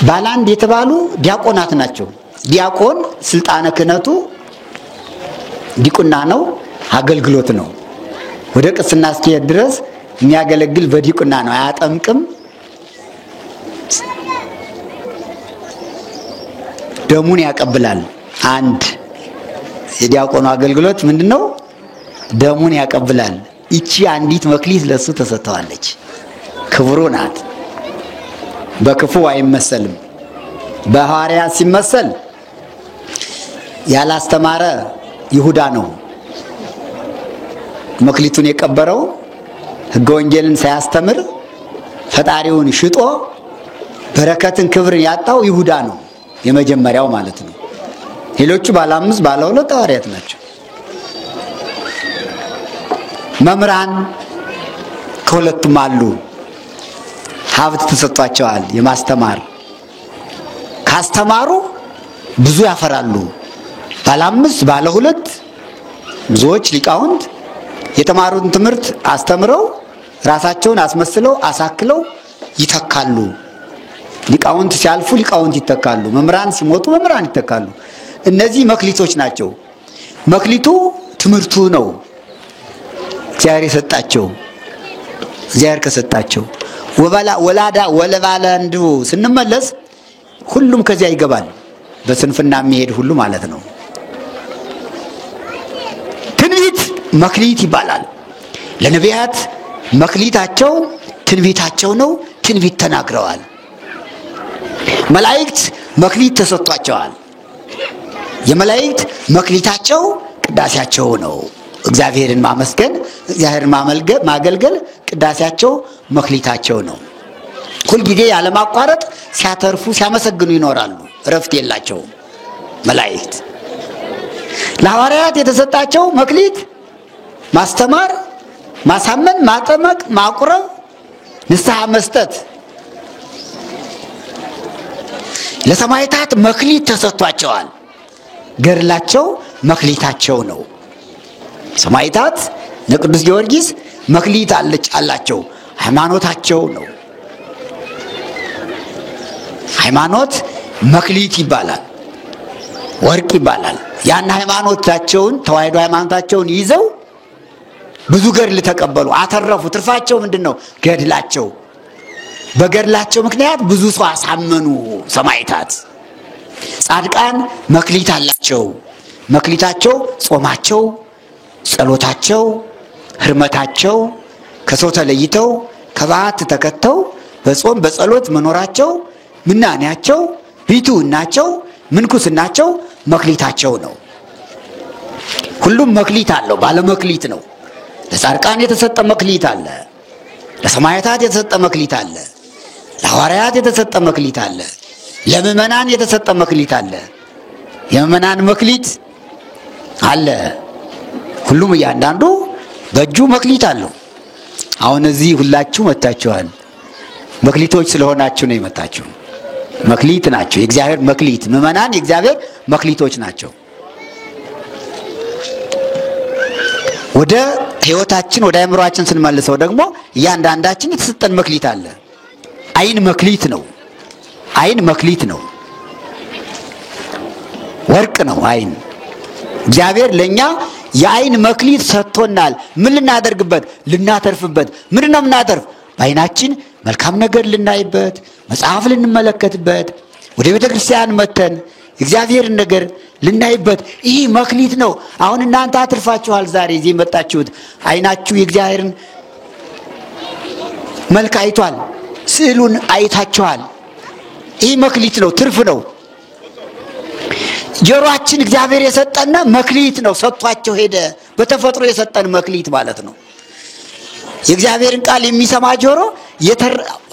[SPEAKER 1] ባላንድ የተባሉ ዲያቆናት ናቸው። ዲያቆን ስልጣነ ክህነቱ ዲቁና ነው፣ አገልግሎት ነው። ወደ ቅስና እስኪሄድ ድረስ የሚያገለግል በዲቁና ነው። አያጠምቅም፣ ደሙን ያቀብላል። አንድ የዲያቆኑ አገልግሎት ምንድነው? ደሙን ያቀብላል። እቺ አንዲት መክሊት ለሱ ተሰጥተዋለች። ክብሩ ናት። በክፉ አይመሰልም። በሐዋርያት ሲመሰል ያላስተማረ ይሁዳ ነው መክሊቱን የቀበረው። ሕገ ወንጌልን ሳያስተምር ፈጣሪውን ሽጦ በረከትን ክብርን ያጣው ይሁዳ ነው የመጀመሪያው ማለት ነው። ሌሎቹ ባለ 5 ባለ 2 ሐዋርያት ናቸው። መምህራን ከሁለቱም አሉ። ሀብት ተሰጥቷቸዋል የማስተማር። ካስተማሩ ብዙ ያፈራሉ። ባለ 5 ባለ 2 ብዙዎች ሊቃውንት የተማሩትን ትምህርት አስተምረው ራሳቸውን አስመስለው አሳክለው ይተካሉ። ሊቃውንት ሲያልፉ ሊቃውንት ይተካሉ። መምህራን ሲሞቱ መምህራን ይተካሉ። እነዚህ መክሊቶች ናቸው። መክሊቱ ትምህርቱ ነው። እግዚአብሔር የሰጣቸው። እግዚአብሔር ከሰጣቸው ወለባለ እንዲሁ ስንመለስ ሁሉም ከዚያ ይገባል። በስንፍና የሚሄድ ሁሉ ማለት ነው። ትንቢት መክሊት ይባላል። ለነቢያት መክሊታቸው ትንቢታቸው ነው። ትንቢት ተናግረዋል። መላእክት መክሊት ተሰጥቷቸዋል። የመላእክት መክሊታቸው ቅዳሴያቸው ነው። እግዚአብሔርን ማመስገን፣ እግዚአብሔርን ማገልገል ቅዳሴያቸው መክሊታቸው ነው። ሁልጊዜ ያለማቋረጥ ሲያተርፉ ሲያመሰግኑ ይኖራሉ። እረፍት የላቸውም መላእክት። ለሐዋርያት የተሰጣቸው መክሊት ማስተማር፣ ማሳመን፣ ማጠመቅ፣ ማቁረብ፣ ንስሐ መስጠት። ለሰማዕታት መክሊት ተሰጥቷቸዋል። ገድላቸው መክሊታቸው ነው። ሰማዕታት ለቅዱስ ጊዮርጊስ መክሊት አላቸው። ሃይማኖታቸው ነው። ሃይማኖት መክሊት ይባላል፣ ወርቅ ይባላል። ያን ሃይማኖታቸውን ተዋህዶ ሃይማኖታቸውን ይዘው ብዙ ገድል ተቀበሉ፣ አተረፉ። ትርፋቸው ምንድነው? ገድላቸው። በገድላቸው ምክንያት ብዙ ሰው አሳመኑ ሰማዕታት። ጻድቃን መክሊት አላቸው። መክሊታቸው ጾማቸው፣ ጸሎታቸው፣ ህርመታቸው፣ ከሰው ተለይተው ከበዓት ተከተው በጾም በጸሎት መኖራቸው፣ ምናኔያቸው፣ ቢቱናቸው፣ ምንኩስናቸው መክሊታቸው ነው። ሁሉም መክሊት አለው። ባለ መክሊት ነው። ለጻድቃን የተሰጠ መክሊት አለ። ለሰማዕታት የተሰጠ መክሊት አለ። ለሐዋርያት የተሰጠ መክሊት አለ። ለምእመናን የተሰጠ መክሊት አለ። የምእመናን መክሊት አለ። ሁሉም እያንዳንዱ በእጁ መክሊት አለው። አሁን እዚህ ሁላችሁ መጣችኋል። መክሊቶች ስለሆናችሁ ነው የመጣችሁ። መክሊት ናቸው፣ የእግዚአብሔር መክሊት። ምእመናን የእግዚአብሔር መክሊቶች ናቸው። ወደ ህይወታችን ወደ አእምሮአችን ስንመልሰው ደግሞ እያንዳንዳችን የተሰጠን መክሊት አለ። አይን መክሊት ነው። አይን መክሊት ነው። ወርቅ ነው አይን። እግዚአብሔር ለኛ የአይን መክሊት ሰጥቶናል። ምን ልናደርግበት? ልናተርፍበት። ምንድነው የምናተርፍ? በአይናችን መልካም ነገር ልናይበት፣ መጽሐፍ ልንመለከትበት፣ ወደ ቤተ ክርስቲያን መተን እግዚአብሔርን ነገር ልናይበት። ይህ መክሊት ነው። አሁን እናንተ አትርፋችኋል። ዛሬ እዚህ መጣችሁት። አይናችሁ የእግዚአብሔርን መልክ አይቷል። ስዕሉን አይታችኋል። ይህ መክሊት ነው፣ ትርፍ ነው። ጆሮአችን እግዚአብሔር የሰጠን መክሊት ነው። ሰጥቷቸው ሄደ። በተፈጥሮ የሰጠን መክሊት ማለት ነው። የእግዚአብሔርን ቃል የሚሰማ ጆሮ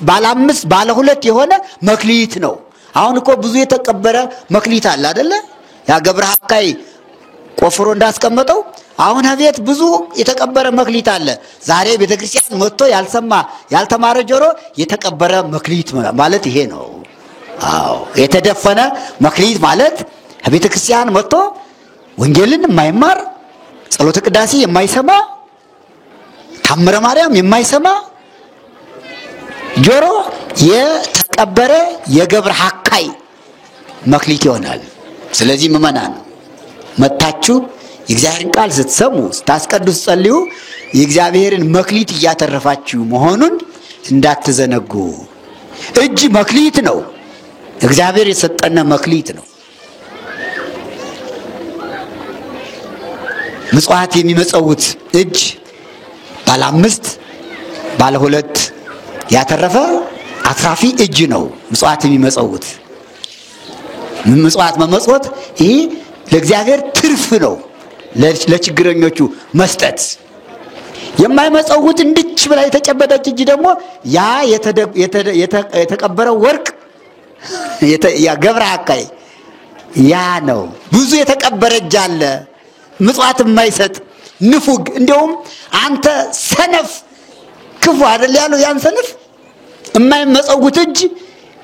[SPEAKER 1] ባለ 5 ባለ 2 የሆነ መክሊት ነው። አሁን እኮ ብዙ የተቀበረ መክሊት አለ አይደለ? ያ ገብረ ሐካይ ቆፍሮ እንዳስቀመጠው አሁን ቤት ብዙ የተቀበረ መክሊት አለ። ዛሬ ቤተክርስቲያን መጥቶ ያልሰማ ያልተማረ ጆሮ የተቀበረ መክሊት ማለት ይሄ ነው። አዎ የተደፈነ መክሊት ማለት ቤተክርስቲያን መጥቶ ወንጌልን የማይማር፣ ጸሎተ ቅዳሴ የማይሰማ፣ ታምረ ማርያም የማይሰማ ጆሮ የተቀበረ የገብረ ሐካይ መክሊት ይሆናል። ስለዚህ ምእመናን መጣችሁ የእግዚአብሔርን ቃል ስትሰሙ ስታስቀድሱ ጸልዩ የእግዚአብሔርን መክሊት እያተረፋችሁ መሆኑን እንዳትዘነጉ። እጅ መክሊት ነው። እግዚአብሔር የሰጠነ መክሊት ነው። ምጽዋት የሚመጸውት እጅ ባለ 5 ባለ 2 ያተረፈ አትራፊ እጅ ነው። ምጽዋት የሚመጸውት ምጽዋት መመጽወት ይሄ ለእግዚአብሔር ትርፍ ነው። ለችግረኞቹ መስጠት። የማይመጸውት እንድች ብላ የተጨበጠች እጅ ደግሞ ያ የተቀበረው ወርቅ ያ ገብረ ሐካይ ያ ነው። ብዙ የተቀበረ እጅ አለ ምጽዋት የማይሰጥ ንፉግ። እንደውም አንተ ሰነፍ ክፉ አይደል ያለው ያን ሰነፍ የማይመጸውት እጅ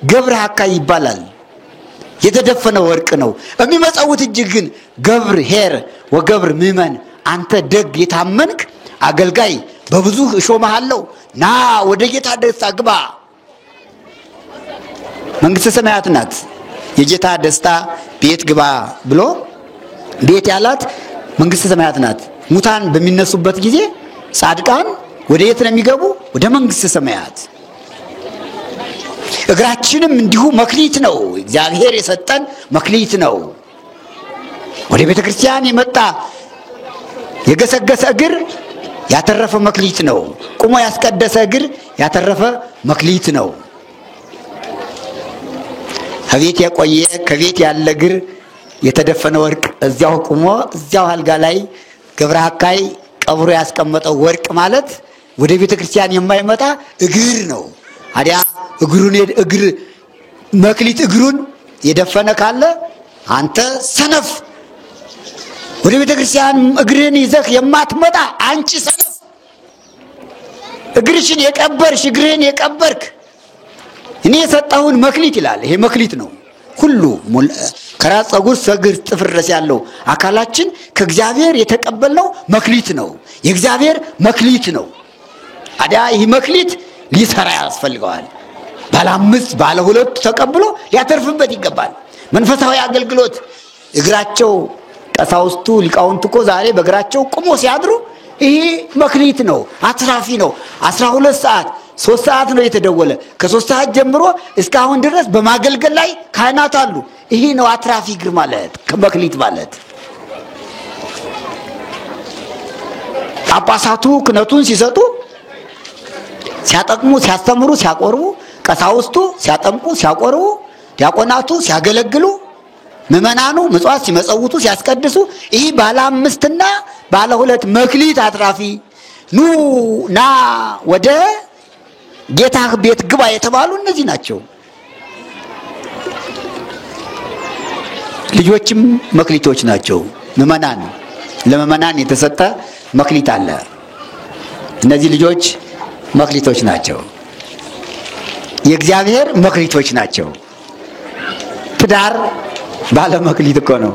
[SPEAKER 1] ገብረ ሐካይ ይባላል። የተደፈነ ወርቅ ነው። የሚመጸውት እጅ ግን ገብር ኄር ወገብር ምእመን፣ አንተ ደግ የታመንክ አገልጋይ በብዙ እሾምሃለሁ፣ ና ወደ ጌታ ደስታ ግባ። መንግስተ ሰማያት ናት የጌታ ደስታ ቤት ግባ ብሎ ቤት ያላት መንግስተ ሰማያት ናት። ሙታን በሚነሱበት ጊዜ ጻድቃን ወደ የት ነው የሚገቡ? ወደ መንግስተ ሰማያት። እግራችንም እንዲሁ መክሊት ነው። እግዚአብሔር የሰጠን መክሊት ነው። ወደ ቤተ ክርስቲያን የመጣ የገሰገሰ እግር ያተረፈ መክሊት ነው። ቁሞ ያስቀደሰ እግር ያተረፈ መክሊት ነው። ከቤት የቆየ ከቤት ያለ እግር የተደፈነ ወርቅ እዚያው ቁሞ እዚያው አልጋ ላይ ገብረ ሐካይ ቀብሮ ያስቀመጠው ወርቅ ማለት ወደ ቤተ ክርስቲያን የማይመጣ እግር ነው። አዲያ እግር መክሊት እግሩን የደፈነ ካለ አንተ ሰነፍ፣ ወደ ቤተ ክርስቲያን እግርህን ይዘህ የማትመጣ አንቺ ሰነፍ፣ እግርሽን የቀበርሽ እግርህን የቀበርክ እኔ የሰጠሁን መክሊት ይላል። ይሄ መክሊት ነው። ሁሉ ከራስ ፀጉር እግር ጥፍር ድረስ ያለው አካላችን ከእግዚአብሔር የተቀበልነው መክሊት ነው። የእግዚአብሔር መክሊት ነው። አዲያ ይህ መክሊት ሊሰራ ያስፈልገዋል። ባለ 5 ባለ 2 ተቀብሎ ሊያተርፍበት ይገባል። መንፈሳዊ አገልግሎት እግራቸው ቀሳውስቱ ሊቃውንቱ እኮ ዛሬ በእግራቸው ቁሞ ሲያድሩ ይሄ መክሊት ነው፣ አትራፊ ነው። 12 ሰዓት 3 ሰዓት ነው የተደወለ። ከ3 ሰዓት ጀምሮ እስካሁን ድረስ በማገልገል ላይ ካህናት አሉ። ይሄ ነው አትራፊ እግር ማለት ከመክሊት ማለት። ጳጳሳቱ ክህነቱን ሲሰጡ ሲያጠቅሙ ሲያስተምሩ ሲያቆርቡ፣ ቀሳውስቱ ሲያጠምቁ ሲያቆርቡ፣ ዲያቆናቱ ሲያገለግሉ፣ ምእመናኑ ምጽዋት ሲመጸውቱ ሲያስቀድሱ፣ ይህ ባለ 5ና ባለ 2 መክሊት አትራፊ ኑ ና ወደ ጌታ ቤት ግባ የተባሉ እነዚህ ናቸው። ልጆችም መክሊቶች ናቸው። ምእመናን ለምእመናን የተሰጠ መክሊት አለ። እነዚህ ልጆች መክሊቶች ናቸው፣ የእግዚአብሔር መክሊቶች ናቸው። ትዳር ባለ መክሊት እኮ ነው።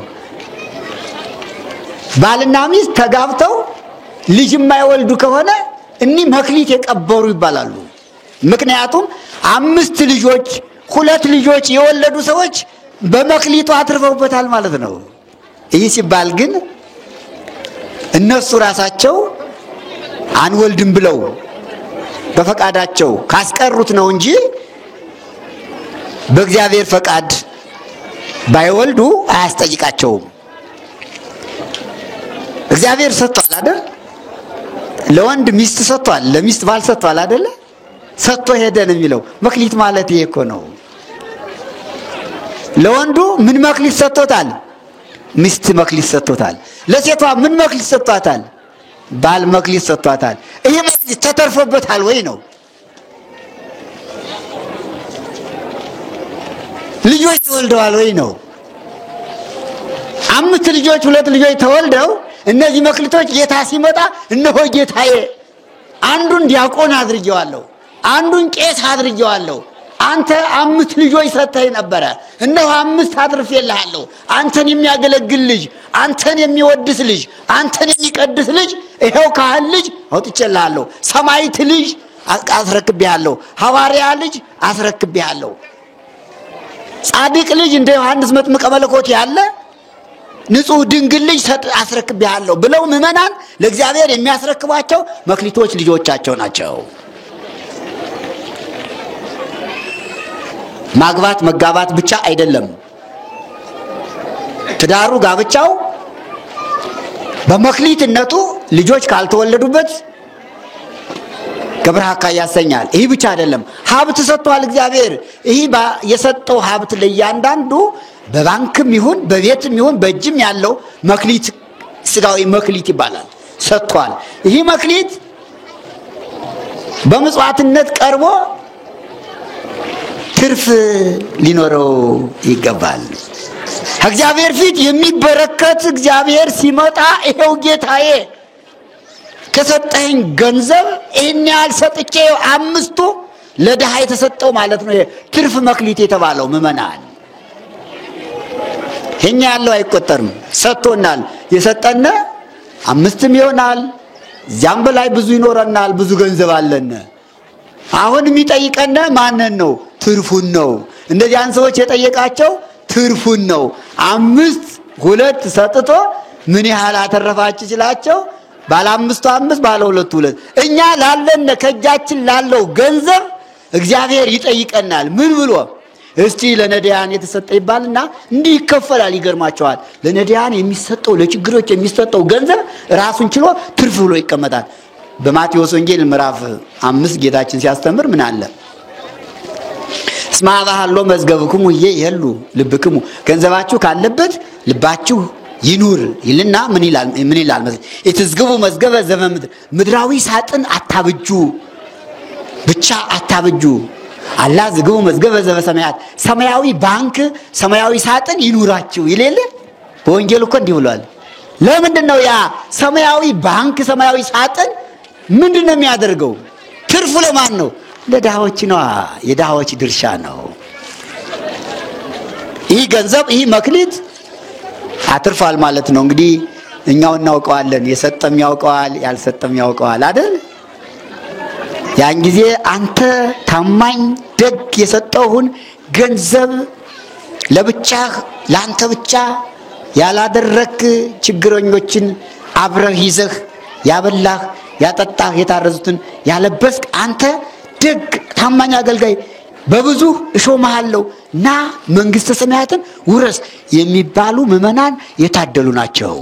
[SPEAKER 1] ባልና ሚስት ተጋብተው ልጅ የማይወልዱ ከሆነ እኒህ መክሊት የቀበሩ ይባላሉ። ምክንያቱም 5 ልጆች 2 ልጆች የወለዱ ሰዎች በመክሊቱ አትርፈውበታል ማለት ነው። ይህ ሲባል ግን እነሱ ራሳቸው አንወልድም ብለው በፈቃዳቸው ካስቀሩት ነው እንጂ በእግዚአብሔር ፈቃድ ባይወልዱ አያስጠይቃቸውም። እግዚአብሔር ሰጥቷል አይደል? ለወንድ ሚስት ሰጥቷል፣ ለሚስት ባል ሰጥቷል አይደል? ሰጥቶ ሄደ ነው የሚለው። መክሊት ማለት ይሄ እኮ ነው። ለወንዱ ምን መክሊት ሰጥቶታል? ሚስት መክሊት ሰጥቶታል። ለሴቷ ምን መክሊት ሰጥቷታል? ባል መክሊት ሰጥቷታል። ይሄ መክሊት ተተርፎበታል ወይ ነው? ልጆች ተወልደዋል ወይ ነው? 5 ልጆች 2 ልጆች ተወልደው እነዚህ መክሊቶች ጌታ ሲመጣ እነሆ ጌታዬ አንዱን ዲያቆን አድርጌዋለሁ፣ አንዱን ቄስ አድርጌዋለሁ፣ አንተ 5 ልጆች ሰጥተህ ነበረ፣ እነሆ 5 አትርፌልሃለሁ፣ አንተን የሚያገለግል ልጅ፣ አንተን የሚወድስ ልጅ፣ አንተን የሚቀድስ ልጅ ይሄው ካህን ልጅ አውጥቼልሃለሁ፣ ሰማዕት ልጅ አስረክቤሃለሁ፣ ሐዋርያ ልጅ አስረክቤሃለሁ፣ ጻድቅ ልጅ እንደ ዮሐንስ መጥምቀ መለኮት ያለ ንጹህ ድንግል ልጅ አስረክቤሃለሁ ብለው ምእመናን ለእግዚአብሔር የሚያስረክቧቸው መክሊቶች ልጆቻቸው ናቸው። ማግባት መጋባት ብቻ አይደለም። ትዳሩ ጋብቻው በመክሊትነቱ ልጆች ካልተወለዱበት ገብረሃካ ያሰኛል። ይህ ብቻ አይደለም፣ ሀብት ሰጥቷል እግዚአብሔር። ይህ የሰጠው ሀብት ለእያንዳንዱ በባንክም ይሁን በቤትም ይሁን በእጅም ያለው መክሊት ስጋዊ መክሊት ይባላል፣ ሰጥቷል። ይህ መክሊት በምጽዋትነት ቀርቦ ትርፍ ሊኖረው ይገባል። እግዚአብሔር ፊት የሚበረከት እግዚአብሔር ሲመጣ ይሄው ጌታዬ ከሰጠኝ ገንዘብ ይሄን ያህል ሰጥቼ 5ቱ ለድሃ የተሰጠው ማለት ነው። ትርፍ መክሊት የተባለው ምእመናን ይሄን ያለው አይቆጠርም፣ ሰጥቶናል። የሰጠነ 5ም ይሆናል፣ እዚያም በላይ ብዙ ይኖረናል፣ ብዙ ገንዘብ አለን። አሁን የሚጠይቀነ ማንን ነው? ትርፉን ነው። እንደዚያን ሰዎች የጠየቃቸው ትርፉን ነው። 5 2 ሰጥቶ ምን ያህል አተረፋችሁ ሲላቸው ባለ 5 5 ባለ 2 2። እኛ ላለን ከእጃችን ላለው ገንዘብ እግዚአብሔር ይጠይቀናል። ምን ብሎ እስቲ ለነዳያን የተሰጠ ይባልና እንዲህ ይከፈላል። ይገርማቸዋል። ለነዳያን የሚሰጠው ለችግሮች የሚሰጠው ገንዘብ ራሱን ችሎ ትርፍ ብሎ ይቀመጣል። በማቴዎስ ወንጌል ምዕራፍ 5 ጌታችን ሲያስተምር ምን አለ? ስማባሃሎ መዝገብክሙ ይሄሉ ልብክሙ፣ ገንዘባችሁ ካለበት ልባችሁ ይኑር ይልና ምን ይላል ማለት እትዝግቡ መዝገበ ዘበምድር፣ ምድራዊ ሳጥን አታብጁ፣ ብቻ አታብጁ። አላ ዝግቡ መዝገበ ዘበሰማያት፣ ሰማያዊ ባንክ ሰማያዊ ሳጥን ይኑራችሁ ይሌለ። በወንጌል እኮ እንዲህ ብሏል። ለምንድነው ያ ሰማያዊ ባንክ ሰማያዊ ሳጥን ምንድነው የሚያደርገው? ትርፉ ለማን ነው? ለድሃዎች ነው። የድሃዎች ድርሻ ነው። ይህ ገንዘብ ይህ መክሊት አትርፋል ማለት ነው። እንግዲህ እኛው እናውቀዋለን። የሰጠም ያውቀዋል፣ ያልሰጠም ያውቀዋል አይደል? ያን ጊዜ አንተ ታማኝ ደግ የሰጠውን ገንዘብ ለብቻህ ለአንተ ብቻ ያላደረክ ችግረኞችን አብረህ ይዘህ ያበላህ ያጠጣህ የታረዙትን ያለበስክ አንተ ደግ ታማኝ አገልጋይ በብዙ እሾምሃለሁ ና መንግስተ ሰማያትን ውረስ የሚባሉ ምእመናን የታደሉ ናቸው።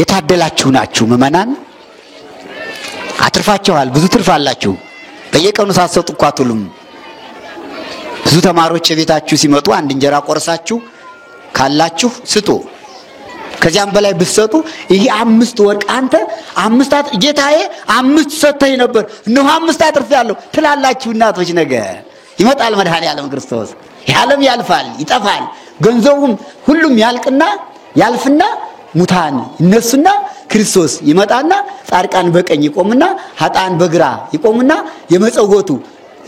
[SPEAKER 1] የታደላችሁ ናችሁ ምእመናን። አትርፋችኋል። ብዙ ትርፍ አላችሁ። በየቀኑ ሳትሰጡ እንኳን አትውሉም። ብዙ ተማሪዎች ቤታችሁ ሲመጡ አንድ እንጀራ ቆርሳችሁ ካላችሁ ስጡ። ከዚያም በላይ ብትሰጡ ይሄ 5 ወርቅ አንተ 5 ጌታዬ 5 ሰጥተኝ ነበር እነሆ 5 አትርፌያለሁ ትላላችሁ እናቶች። ነገ ይመጣል መድኃኔዓለም ክርስቶስ። የዓለም ያልፋል ይጠፋል፣ ገንዘቡም ሁሉም ያልፍና ሙታን እነሱና ክርስቶስ ይመጣና ጻድቃን በቀኝ ይቆምና ኃጥአን በግራ ይቆምና የመጸወቱ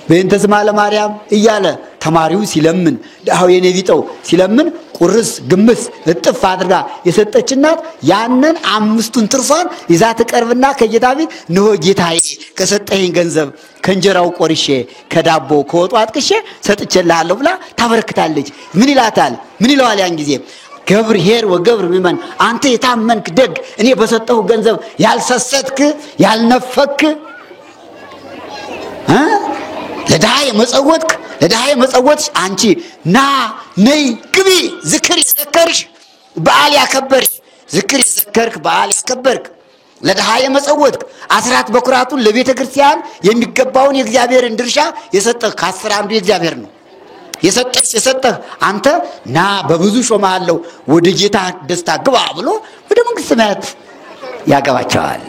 [SPEAKER 1] በእንተ ስማ ለማርያም እያለ ተማሪው ሲለምን ዳው የነቢጠው ሲለምን ቁርስ ግምስ እጥፍ አድርጋ የሰጠችናት ያንን አምስቱን ትርፋን ይዛ ተቀርብና ከጌታ ቤት ነው ጌታዬ ከሰጠኝ ገንዘብ ከእንጀራው ቆርሼ ከዳቦ ከወጡ አጥቅሼ ሰጥቼልሃለሁ ብላ ታበረክታለች። ምን ይላታል? ምን ይለዋል? ያን ጊዜ ገብር ሄር ወገብር ምመን አንተ የታመንክ ደግ እኔ በሰጠው ገንዘብ ያልሰሰትክ ያልነፈክ ለዳይ መጸወትሽ አንቺ ና ነይ ግቢ ዝክር ይዘከርሽ በዓል ያከበርሽ ዝክር ይዘከርክ በዓል ያከበርክ ለዳይ መጸወትክ አስራት በኩራቱን ለቤተ ክርስቲያን የሚገባውን የእግዚአብሔርን ድርሻ የሰጠህ ከ10 አንዱ የእግዚአብሔር ነው የሰጠህ አንተ ና በብዙ ሾማለሁ ወደ ጌታ ደስታ ግባ ብሎ ወደ መንግስተ ሰማያት ያገባቸዋል።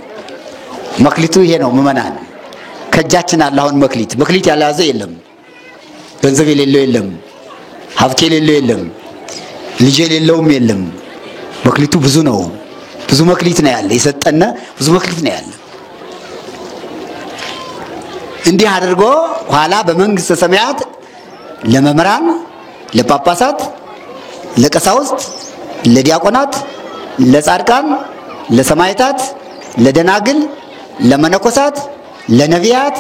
[SPEAKER 1] መክሊቱ ይሄ ነው ምእመናን። ከጃችን አላሁን መክሊት ያላዘ የለም፣ ገንዘብ የሌለው የለም፣ ሀብት የሌለው የለም፣ ልጅ የሌለውም የለም። መክሊቱ ብዙ ነው። ብዙ መክሊት ነው ያለ የሰጠነ ብዙ መክሊት ነው ያለ። እንዲህ አድርጎ ኋላ በመንግስተ ሰማያት ለመምህራን ለጳጳሳት ለቀሳውስት ለዲያቆናት ለጻድቃን ለሰማዕታት ለደናግል ለመነኮሳት ለነቢያት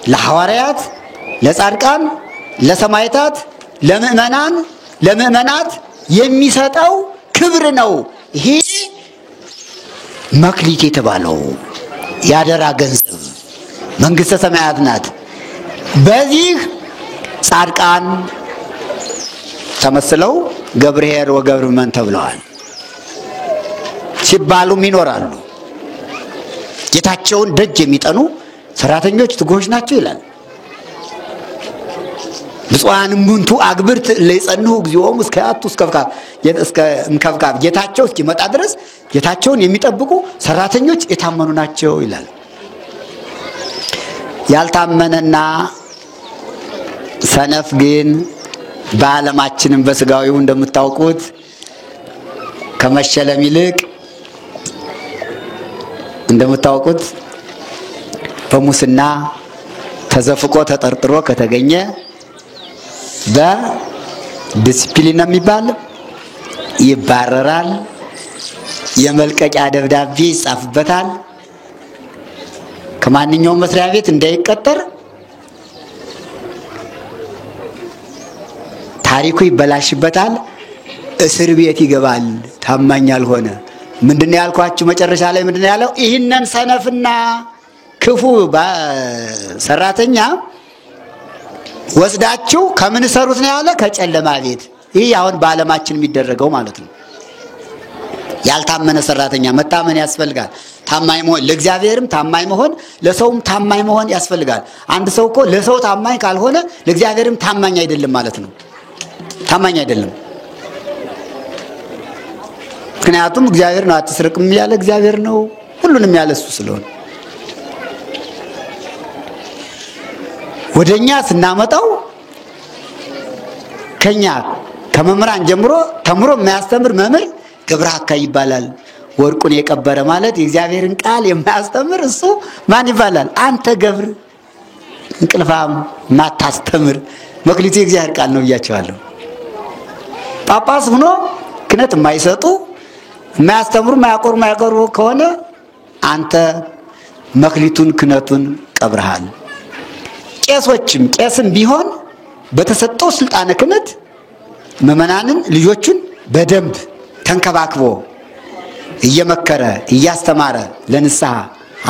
[SPEAKER 1] ለሐዋርያት ለጻድቃን ለሰማዕታት ለምእመናት የሚሰጠው ክብር ነው። ይሄ መክሊት የተባለው ያደራ ገንዘብ መንግስተ ሰማያት ናት። በዚህ ጻድቃን ተመስለው ገብርኄር ወገብር ምእመን ተብለዋል ሲባሉም ይኖራሉ። ጌታቸውን ደጅ የሚጠኑ ሰራተኞች ትጉሆች ናቸው ይላል። ብፁዓን እሙንቱ አግብርት ለይጸንሁ እግዚኦሙ እስከ ያቱ እስከ እንከብካብ ጌታቸው እስኪመጣ ድረስ ጌታቸውን የሚጠብቁ ሰራተኞች የታመኑ ናቸው ይላል። ያልታመነና ሰነፍ ግን በዓለማችንም በስጋዊው እንደምታውቁት ከመሸለም ይልቅ እንደምታውቁት በሙስና ተዘፍቆ ተጠርጥሮ ከተገኘ በዲሲፕሊን የሚባል ይባረራል። የመልቀቂያ ደብዳቤ ይጻፍበታል። ከማንኛውም መስሪያ ቤት እንዳይቀጠር ታሪኩ ይበላሽበታል። እስር ቤት ይገባል። ታማኝ ያልሆነ ምንድነው ያልኳችሁ? መጨረሻ ላይ ምንድነው ያለው? ይህንን ሰነፍና ክፉ ሰራተኛ ወስዳችሁ ከምን ሰሩት ነው ያለ? ከጨለማ ቤት። ይህ አሁን በዓለማችን የሚደረገው ማለት ነው። ያልታመነ ሰራተኛ መታመን ያስፈልጋል። ታማኝ መሆን ለእግዚአብሔርም ታማኝ መሆን ለሰውም ታማኝ መሆን ያስፈልጋል። አንድ ሰው እኮ ለሰው ታማኝ ካልሆነ ለእግዚአብሔርም ታማኝ አይደለም ማለት ነው። ታማኝ አይደለም። ምክንያቱም እግዚአብሔር ነው አትስረቅም ያለ እግዚአብሔር ነው። ሁሉንም ያለ እሱ ስለሆነ ወደኛ ስናመጣው ከኛ ከመምህራን ጀምሮ ተምሮ የማያስተምር መምህር ገብረ አካይ ይባላል። ወርቁን የቀበረ ማለት የእግዚአብሔርን ቃል የማያስተምር እሱ ማን ይባላል? አንተ ገብር እንቅልፋም ማታስተምር። መክሊቱ የእግዚአብሔር ቃል ነው ብያቸዋለሁ። ጳጳስ ሆኖ ክህነት የማይሰጡ የማያስተምሩ የማያቆርቡ ከሆነ አንተ መክሊቱን ክህነቱን ቀብረሃል። ቄስም ቢሆን በተሰጠው ስልጣነ ክህነት ምእመናንን ልጆቹን በደንብ ተንከባክቦ እየመከረ እያስተማረ ለንስሐ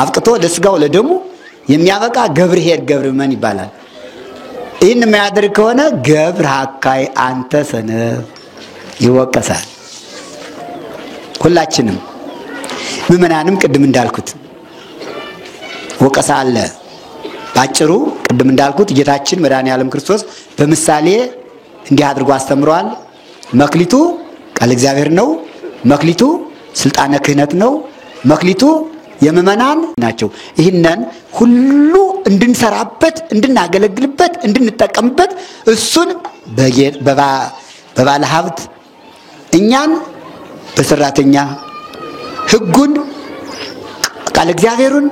[SPEAKER 1] አብቅቶ ለስጋው ለደሙ የሚያበቃ ገብርኄር ገብር ምእመን ይባላል። ይህን የማያደርግ ከሆነ ገብረ አካይ አንተ ሰነፍ ይወቀሳል። ሁላችንም ምእመናንም ቅድም እንዳልኩት ወቀሳ አለ። ባጭሩ ቅድም እንዳልኩት ጌታችን መድኃኔዓለም ክርስቶስ በምሳሌ እንዲህ አድርጎ አስተምሯል። መክሊቱ ቃል እግዚአብሔር ነው። መክሊቱ ስልጣነ ክህነት ነው። መክሊቱ የምእመናን ናቸው። ይህንን ሁሉ እንድንሰራበት፣ እንድናገለግልበት፣ እንድንጠቀምበት እሱን በባለ ሀብት እኛን በሰራተኛ ሕጉን ቃል እግዚአብሔሩን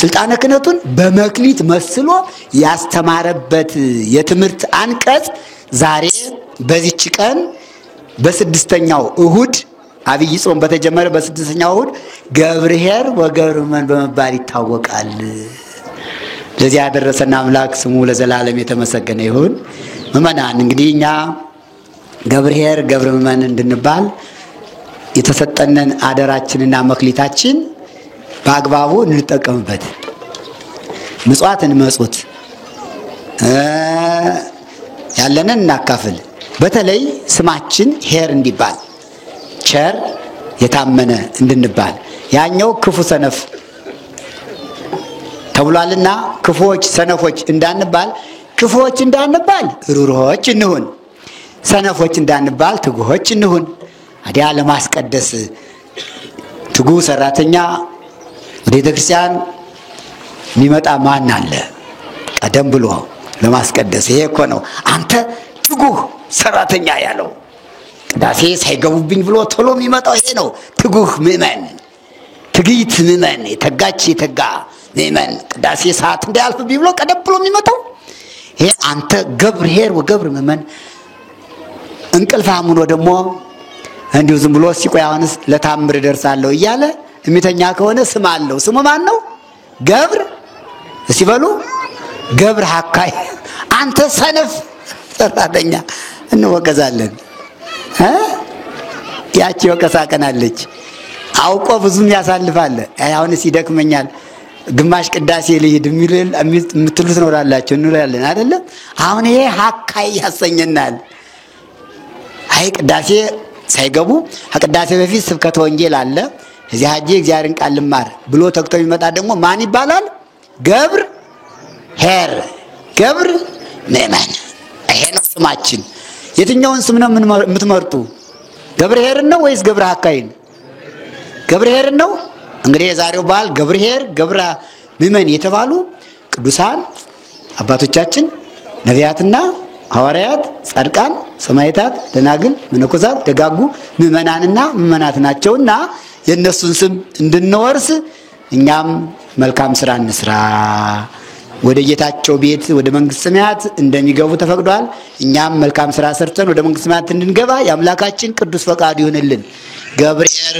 [SPEAKER 1] ስልጣነ ክህነቱን በመክሊት መስሎ ያስተማረበት የትምህርት አንቀጽ ዛሬ በዚች ቀን በስድስተኛው እሁድ አብይ ጾም በተጀመረ በስድስተኛው እሁድ ገብርኄር ወገብረ ምእመን በመባል ይታወቃል። ለዚህ ያደረሰን አምላክ ስሙ ለዘላለም የተመሰገነ ይሁን። ምእመናን እንግዲህ እኛ ገብርኄር ገብረ ምእመን እንድንባል የተሰጠነን አደራችንና መክሊታችን በአግባቡ እንጠቀምበት። ምጽዋት እንመጹት፣ ያለንን እናካፍል። በተለይ ስማችን ኄር እንዲባል ቸር የታመነ እንድንባል ያኛው ክፉ ሰነፍ ተብሏልና ክፉዎች ሰነፎች እንዳንባል ክፉዎች እንዳንባል ሩሩዎች እንሁን፣ ሰነፎች እንዳንባል ትጉሆች እንሁን። አዲያ ለማስቀደስ ትጉ ሰራተኛ ወደ ቤተክርስቲያን የሚመጣ ማን አለ? ቀደም ብሎ ለማስቀደስ ይሄ እኮ ነው አንተ ትጉህ ሰራተኛ ያለው። ቅዳሴ ሳይገቡብኝ ብሎ ቶሎ የሚመጣው ይሄ ነው። ትጉህ ምእመን፣ ትግይት ምእመን፣ የተጋች የተጋ ምእመን ቅዳሴ ሰዓት እንዳያልፍብኝ ብሎ ቀደም ብሎ የሚመጣው ይሄ አንተ ገብርኄር ወገብረ ምእመን። እንቅልፋም ሆኖ ደግሞ እንዲሁ ዝም ብሎ ሲቆይ አሁንስ ለታምር ደርሳለሁ እያለ የሚተኛ ከሆነ ስም አለው። ስሙ ማን ነው? ገብር። እስቲ በሉ ገብር ሐካይ። አንተ ሰነፍ ሰራተኛ እንወቀዛለን። ያቺ ወቀሳ ቀናለች። አውቆ ብዙም ያሳልፋል። አሁንስ ይደክመኛል ግማሽ ቅዳሴ ልሂድ የምትሉት ነው ላላችሁ እንላለን አይደለ? አሁን ይሄ ሐካይ ያሰኘናል። አይ ቅዳሴ ሳይገቡ ከቅዳሴ በፊት ስብከተ ወንጌል አለ፣ እዚህ ሀጂ እግዚአብሔርን ቃል ልማር ብሎ ተክቶ የሚመጣ ደግሞ ማን ይባላል? ገብርኄር ገብረ ምእመን። ይሄ ነው ስማችን። የትኛውን ስም ነው የምትመርጡ? ገብርኄርን ነው ወይስ ገብረ ሐካይን? ገብርኄርን ነው። እንግዲህ የዛሬው በዓል ገብርኄር ገብረ ምእመን የተባሉ ቅዱሳን አባቶቻችን ነቢያትና ሐዋርያት፣ ጻድቃን፣ ሰማዕታት፣ ደናግል፣ መነኮሳት፣ ደጋጉ ምእመናንና ምእመናት ናቸውና የነሱን ስም እንድንወርስ እኛም መልካም ስራ እንስራ። ወደ ጌታቸው ቤት ወደ መንግስተ ሰማያት እንደሚገቡ ተፈቅዷል። እኛም መልካም ስራ ሰርተን ወደ መንግስተ ሰማያት እንድንገባ የአምላካችን ቅዱስ ፈቃዱ ይሁንልን። ገብርኄር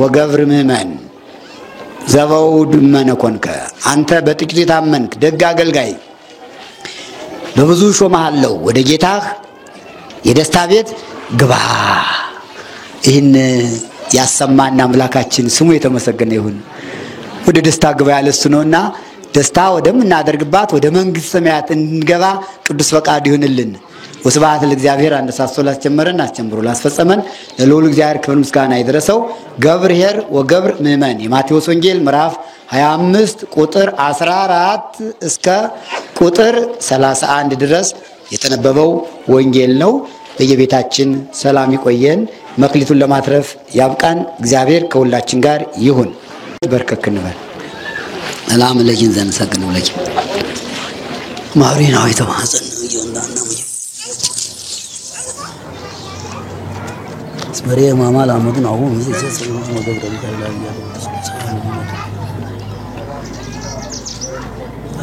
[SPEAKER 1] ወገብረ ምእመን ዘበውድ መነኮንከ። አንተ በጥቂቱ የታመንክ ደግ አገልጋይ በብዙ ሾመሃለሁ፣ ወደ ጌታህ የደስታ ቤት ግባ። ይህን ያሰማና አምላካችን ስሙ የተመሰገነ ይሁን። ወደ ደስታ ግባ ያለሱ ነውና ደስታ ወደምናደርግባት ወደ መንግስተ ሰማያት እንድንገባ ቅዱስ ፈቃዱ ይሁንልን። ወስብሐት ለእግዚአብሔር አነሳስቶ ላስጀመረን አስጀምሮ ላስፈጸመን ለልዑል እግዚአብሔር ክብር ምስጋና ይድረሰው። ገብርኄር ወገብረ ምእመን የማቴዎስ ወንጌል ምዕራፍ 25 ቁጥር 14 እስከ ቁጥር 31 ድረስ የተነበበው ወንጌል ነው። በየቤታችን ሰላም ይቆየን፣ መክሊቱን ለማትረፍ ያብቃን። እግዚአብሔር ከሁላችን ጋር ይሁን። በርከክ እንበል። ሰላም ለኪን ዘንሰግድ ለኪ ማሪናው የተማጸን ይሁንና ስመሬ ማማል አመቱን አሁን እዚህ ሰው ወገብረ ይላል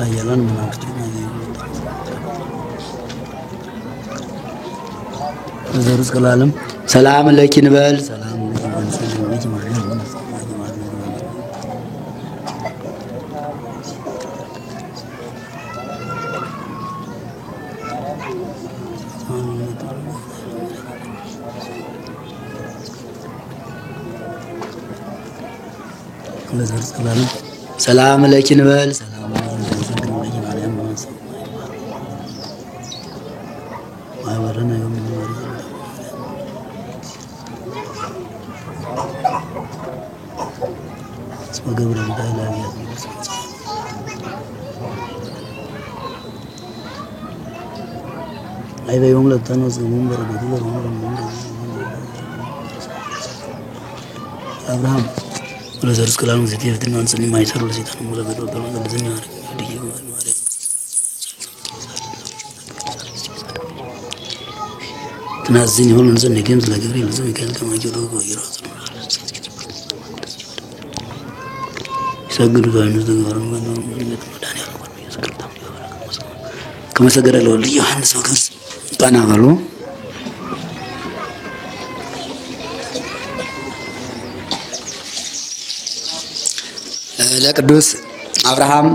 [SPEAKER 1] አያላን ምናክቱ ዘሩስ ከላለም ሰላም ለኪን በል። ሰላም ለኪ ማሪናው ሰላም ለኪን በል። ሰላም ለኪ ማርያም ማይወረና ይሁን ገብረ ሚካኤል አይ በየውም ለተነው ዘመን በረከቱ አብርሃም ለዘርስ ከላም ዘት ይፍትና አንሰኒ ማይሰሩ ለሰይጣን ሙለበዶ በመንገድኛ አረግ ዲዩ ማርያም
[SPEAKER 2] تنازل يقول نزل نجيم زل جبريل نزل قال كما يجرو يراز يسجل قال نزل قال كما سجل له يوحنس وكرس طنا قالوا ለቅዱስ አብርሃም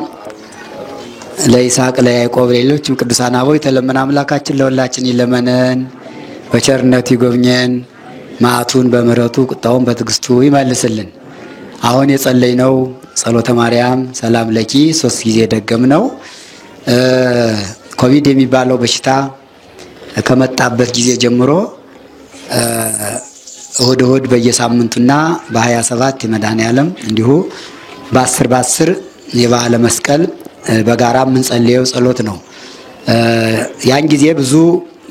[SPEAKER 2] ለይስሐቅ ለያዕቆብ ሌሎችም ቅዱሳን አበው የተለመነ አምላካችን ለሁላችን ይለመነን፣ በቸርነቱ ይጎብኘን፣ መዓቱን በምሕረቱ ቁጣውን በትዕግስቱ ይመልስልን። አሁን የጸለይነው ጸሎተ ማርያም ሰላም ለኪ 3 ጊዜ ደገምነው። ኮቪድ የሚባለው በሽታ ከመጣበት ጊዜ ጀምሮ እሁድ እሁድ በየሳምንቱና በ27 የመድኃኔዓለም እንዲሁ በ10 የበዓለ መስቀል በጋራ የምንጸልየው ጸሎት ነው። ያን ጊዜ ብዙ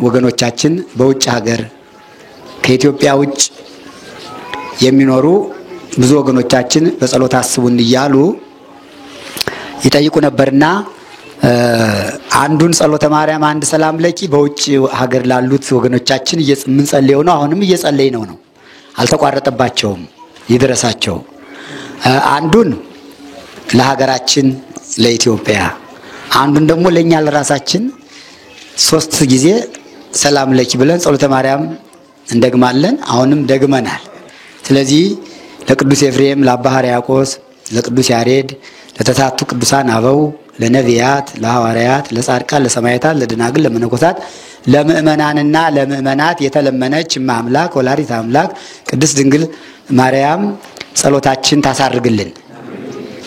[SPEAKER 2] ወገኖቻችን በውጭ ሀገር ከኢትዮጵያ ውጭ የሚኖሩ ብዙ ወገኖቻችን በጸሎት አስቡን እያሉ ይጠይቁ ነበርና አንዱን ጸሎተ ማርያም አንድ ሰላም ለኪ በውጭ ሀገር ላሉት ወገኖቻችን የምንጸልየው ነው። አሁንም እየጸለይነው ነው። አልተቋረጠባቸውም፣ ይድረሳቸው። አንዱን ለሀገራችን ለኢትዮጵያ፣ አንዱን ደግሞ ለኛ ለራሳችን 3 ጊዜ ሰላም ለኪ ብለን ጸሎተ ማርያም እንደግማለን። አሁንም ደግመናል። ስለዚህ ለቅዱስ ኤፍሬም፣ ለአባ ሕርያቆስ፣ ለቅዱስ ያሬድ፣ ለተታቱ ቅዱሳን አበው፣ ለነቢያት፣ ለሐዋርያት፣ ለጻድቃን፣ ለሰማዕታት፣ ለደናግል፣ ለመነኮሳት፣ ለምእመናንና ለምእመናት የተለመነች እመአምላክ ወላዲተ አምላክ ቅድስት ድንግል ማርያም ጸሎታችን ታሳርግልን፣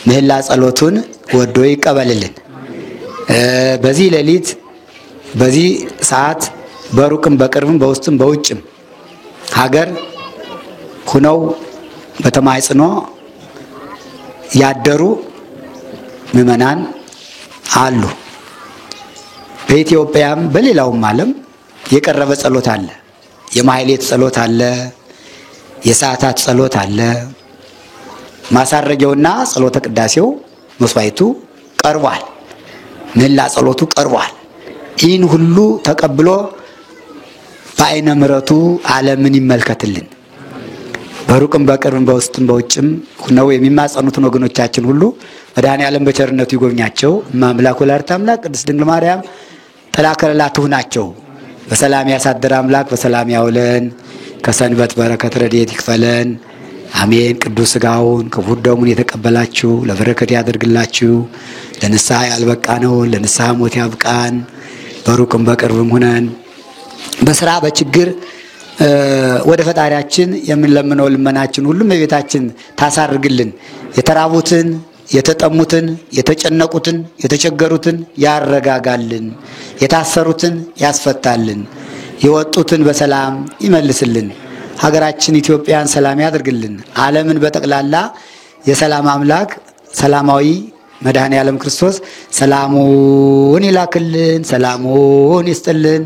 [SPEAKER 2] ምህላ ጸሎቱን ወዶ ይቀበልልን። በዚህ ሌሊት በዚህ ሰዓት በሩቅም በቅርብም በውስጥም በውጭም ሀገር ሁነው በተማጽኖ ያደሩ ምእመናን አሉ። በኢትዮጵያም በሌላውም ዓለም የቀረበ ጸሎት አለ። የማህሌት ጸሎት አለ። የሰዓታት ጸሎት አለ። ማሳረጊያውና ጸሎተ ቅዳሴው መስዋዕቱ ቀርቧል። ምህላ ጸሎቱ ቀርቧል። ይህን ሁሉ ተቀብሎ በአይነ ምሕረቱ ዓለምን ይመልከትልን። በሩቅም በቅርብም በውስጥም በውጭም ሆነው የሚማጸኑትን ወገኖቻችን ሁሉ መድኃኔዓለም በቸርነቱ ይጎብኛቸው። እመአምላክ ወላዲተ አምላክ ቅድስት ድንግል ማርያም ጥላ ከለላ ትሁናቸው። በሰላም ያሳድር አምላክ በሰላም ያውለን። ከሰንበት በረከት ረድኤት ይክፈለን። አሜን። ቅዱስ ሥጋውን ክቡር ደሙን የተቀበላችሁ ለበረከት ያደርግላችሁ። ለንስሐ ያልበቃ ነው ለንስሐ ሞት ያብቃን። በሩቅም በቅርብም ሆነን በስራ በችግር ወደ ፈጣሪያችን የምንለምነው ልመናችን ሁሉም በቤታችን ታሳርግልን። የተራቡትን፣ የተጠሙትን፣ የተጨነቁትን፣ የተቸገሩትን ያረጋጋልን። የታሰሩትን ያስፈታልን። የወጡትን በሰላም ይመልስልን። ሀገራችን ኢትዮጵያን ሰላም ያደርግልን። ዓለምን በጠቅላላ የሰላም አምላክ ሰላማዊ መድኃኔዓለም ክርስቶስ ሰላሙን ይላክልን፣ ሰላሙን ይስጥልን።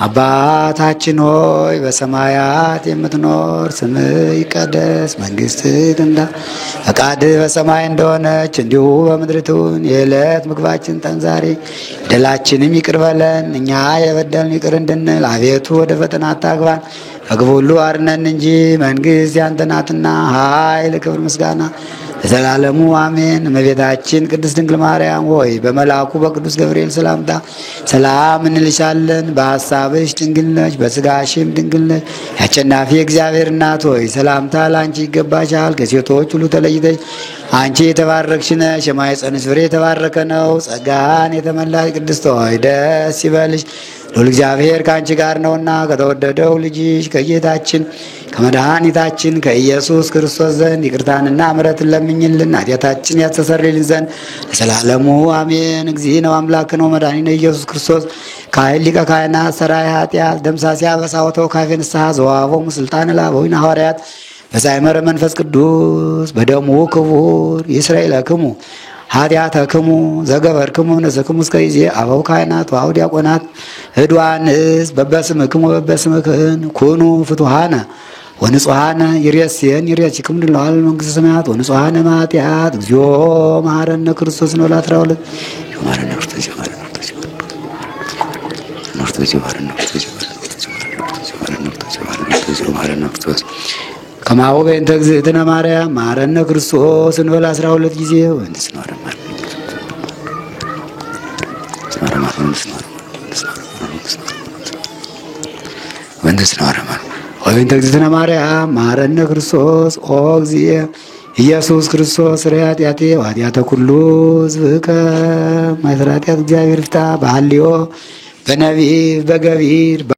[SPEAKER 2] አባታችን ሆይ በሰማያት የምትኖር ስምህ ይቀደስ፣ መንግስትህ ትምጣ፣ ፈቃድህ በሰማይ እንደሆነች እንዲሁ በምድር ትሁን። የዕለት ምግባችንን ስጠን ዛሬ፣ በደላችንም ይቅር በለን እኛ የበደልን ይቅር እንድንል፣ አቤቱ ወደ ፈተና አታግባን ከክፉ ሁሉ አድነን እንጂ መንግስት ያንተ ናትና ኃይል፣ ክብር፣ ምስጋና ለዘላለሙ አሜን። እመቤታችን ቅድስት ድንግል ማርያም ሆይ በመልአኩ በቅዱስ ገብርኤል ሰላምታ ሰላም እንልሻለን። በሐሳብሽ ድንግል ነሽ፣ በስጋሽም ድንግል ነሽ። የአሸናፊ እግዚአብሔር እናት ሆይ ሰላምታ ለአንቺ ይገባሻል። ከሴቶች ሁሉ ተለይተሽ አንቺ የተባረክሽ ነሽ፣ የማኅፀንሽ ፍሬ የተባረከ ነው። ጸጋን የተመላሽ ቅድስት ሆይ ደስ ይበልሽ፣ ልዑል እግዚአብሔር ከአንቺ ጋር ነውና ከተወደደው ልጅሽ ከጌታችን ከመድኃኒታችን ከኢየሱስ ክርስቶስ ዘንድ ይቅርታንና ምሕረትን ለምኝልን ኃጢአታችን ያስተሰርይልን ዘንድ ለዘላለሙ አሜን። እግዚእነ አምላክነ ወመድኃኒነ ኢየሱስ ክርስቶስ ካህን ሊቀ ካህናት ሠራይ ኃጢአት ደምሳሴ አበሳ ወተወካፌ ንስሐ ዘወሀቦሙ ሥልጣነ ለአበዊነ ሐዋርያት በዛይመረ መንፈስ ቅዱስ በደሙ ክቡር ይስረይ ለክሙ ኃጢአተክሙ ዘገበርክሙ እምነትክሙ እስከ ጊዜ አበው ካህናት ወአበው ዲያቆናት ህድዋንስ በበስምክሙ በበስምክን ኩኑ ፍቱሃነ ወንጹሃነ ይሬስየን ይሬስክሙ ድለዋል መንግሥተ ሰማያት ወንጹሃነ ማጢአት እግዚኦ መሐረነ ክርስቶስ ነው ላትራውል መሐረነ ክርስቶስ ማረነ ክርስቶስ ከማሁ በእንተ እግዝእትነ ማርያም ማረነ ክርስቶስ እንበል 12 ጊዜ ወንድስ ነው አረማር ወንድስ ነው አረማር ወእንተ እግዝእትነ ማርያም ማረነ ክርስቶስ ኦ እግዚእ ኢየሱስ ክርስቶስ ኃጢአቴ ወኃጢአተ ኩሉ ሕዝብከ ማይሰራጢአት እግዚአብሔር ፍታ በሐልዮ በነቢብ በገቢር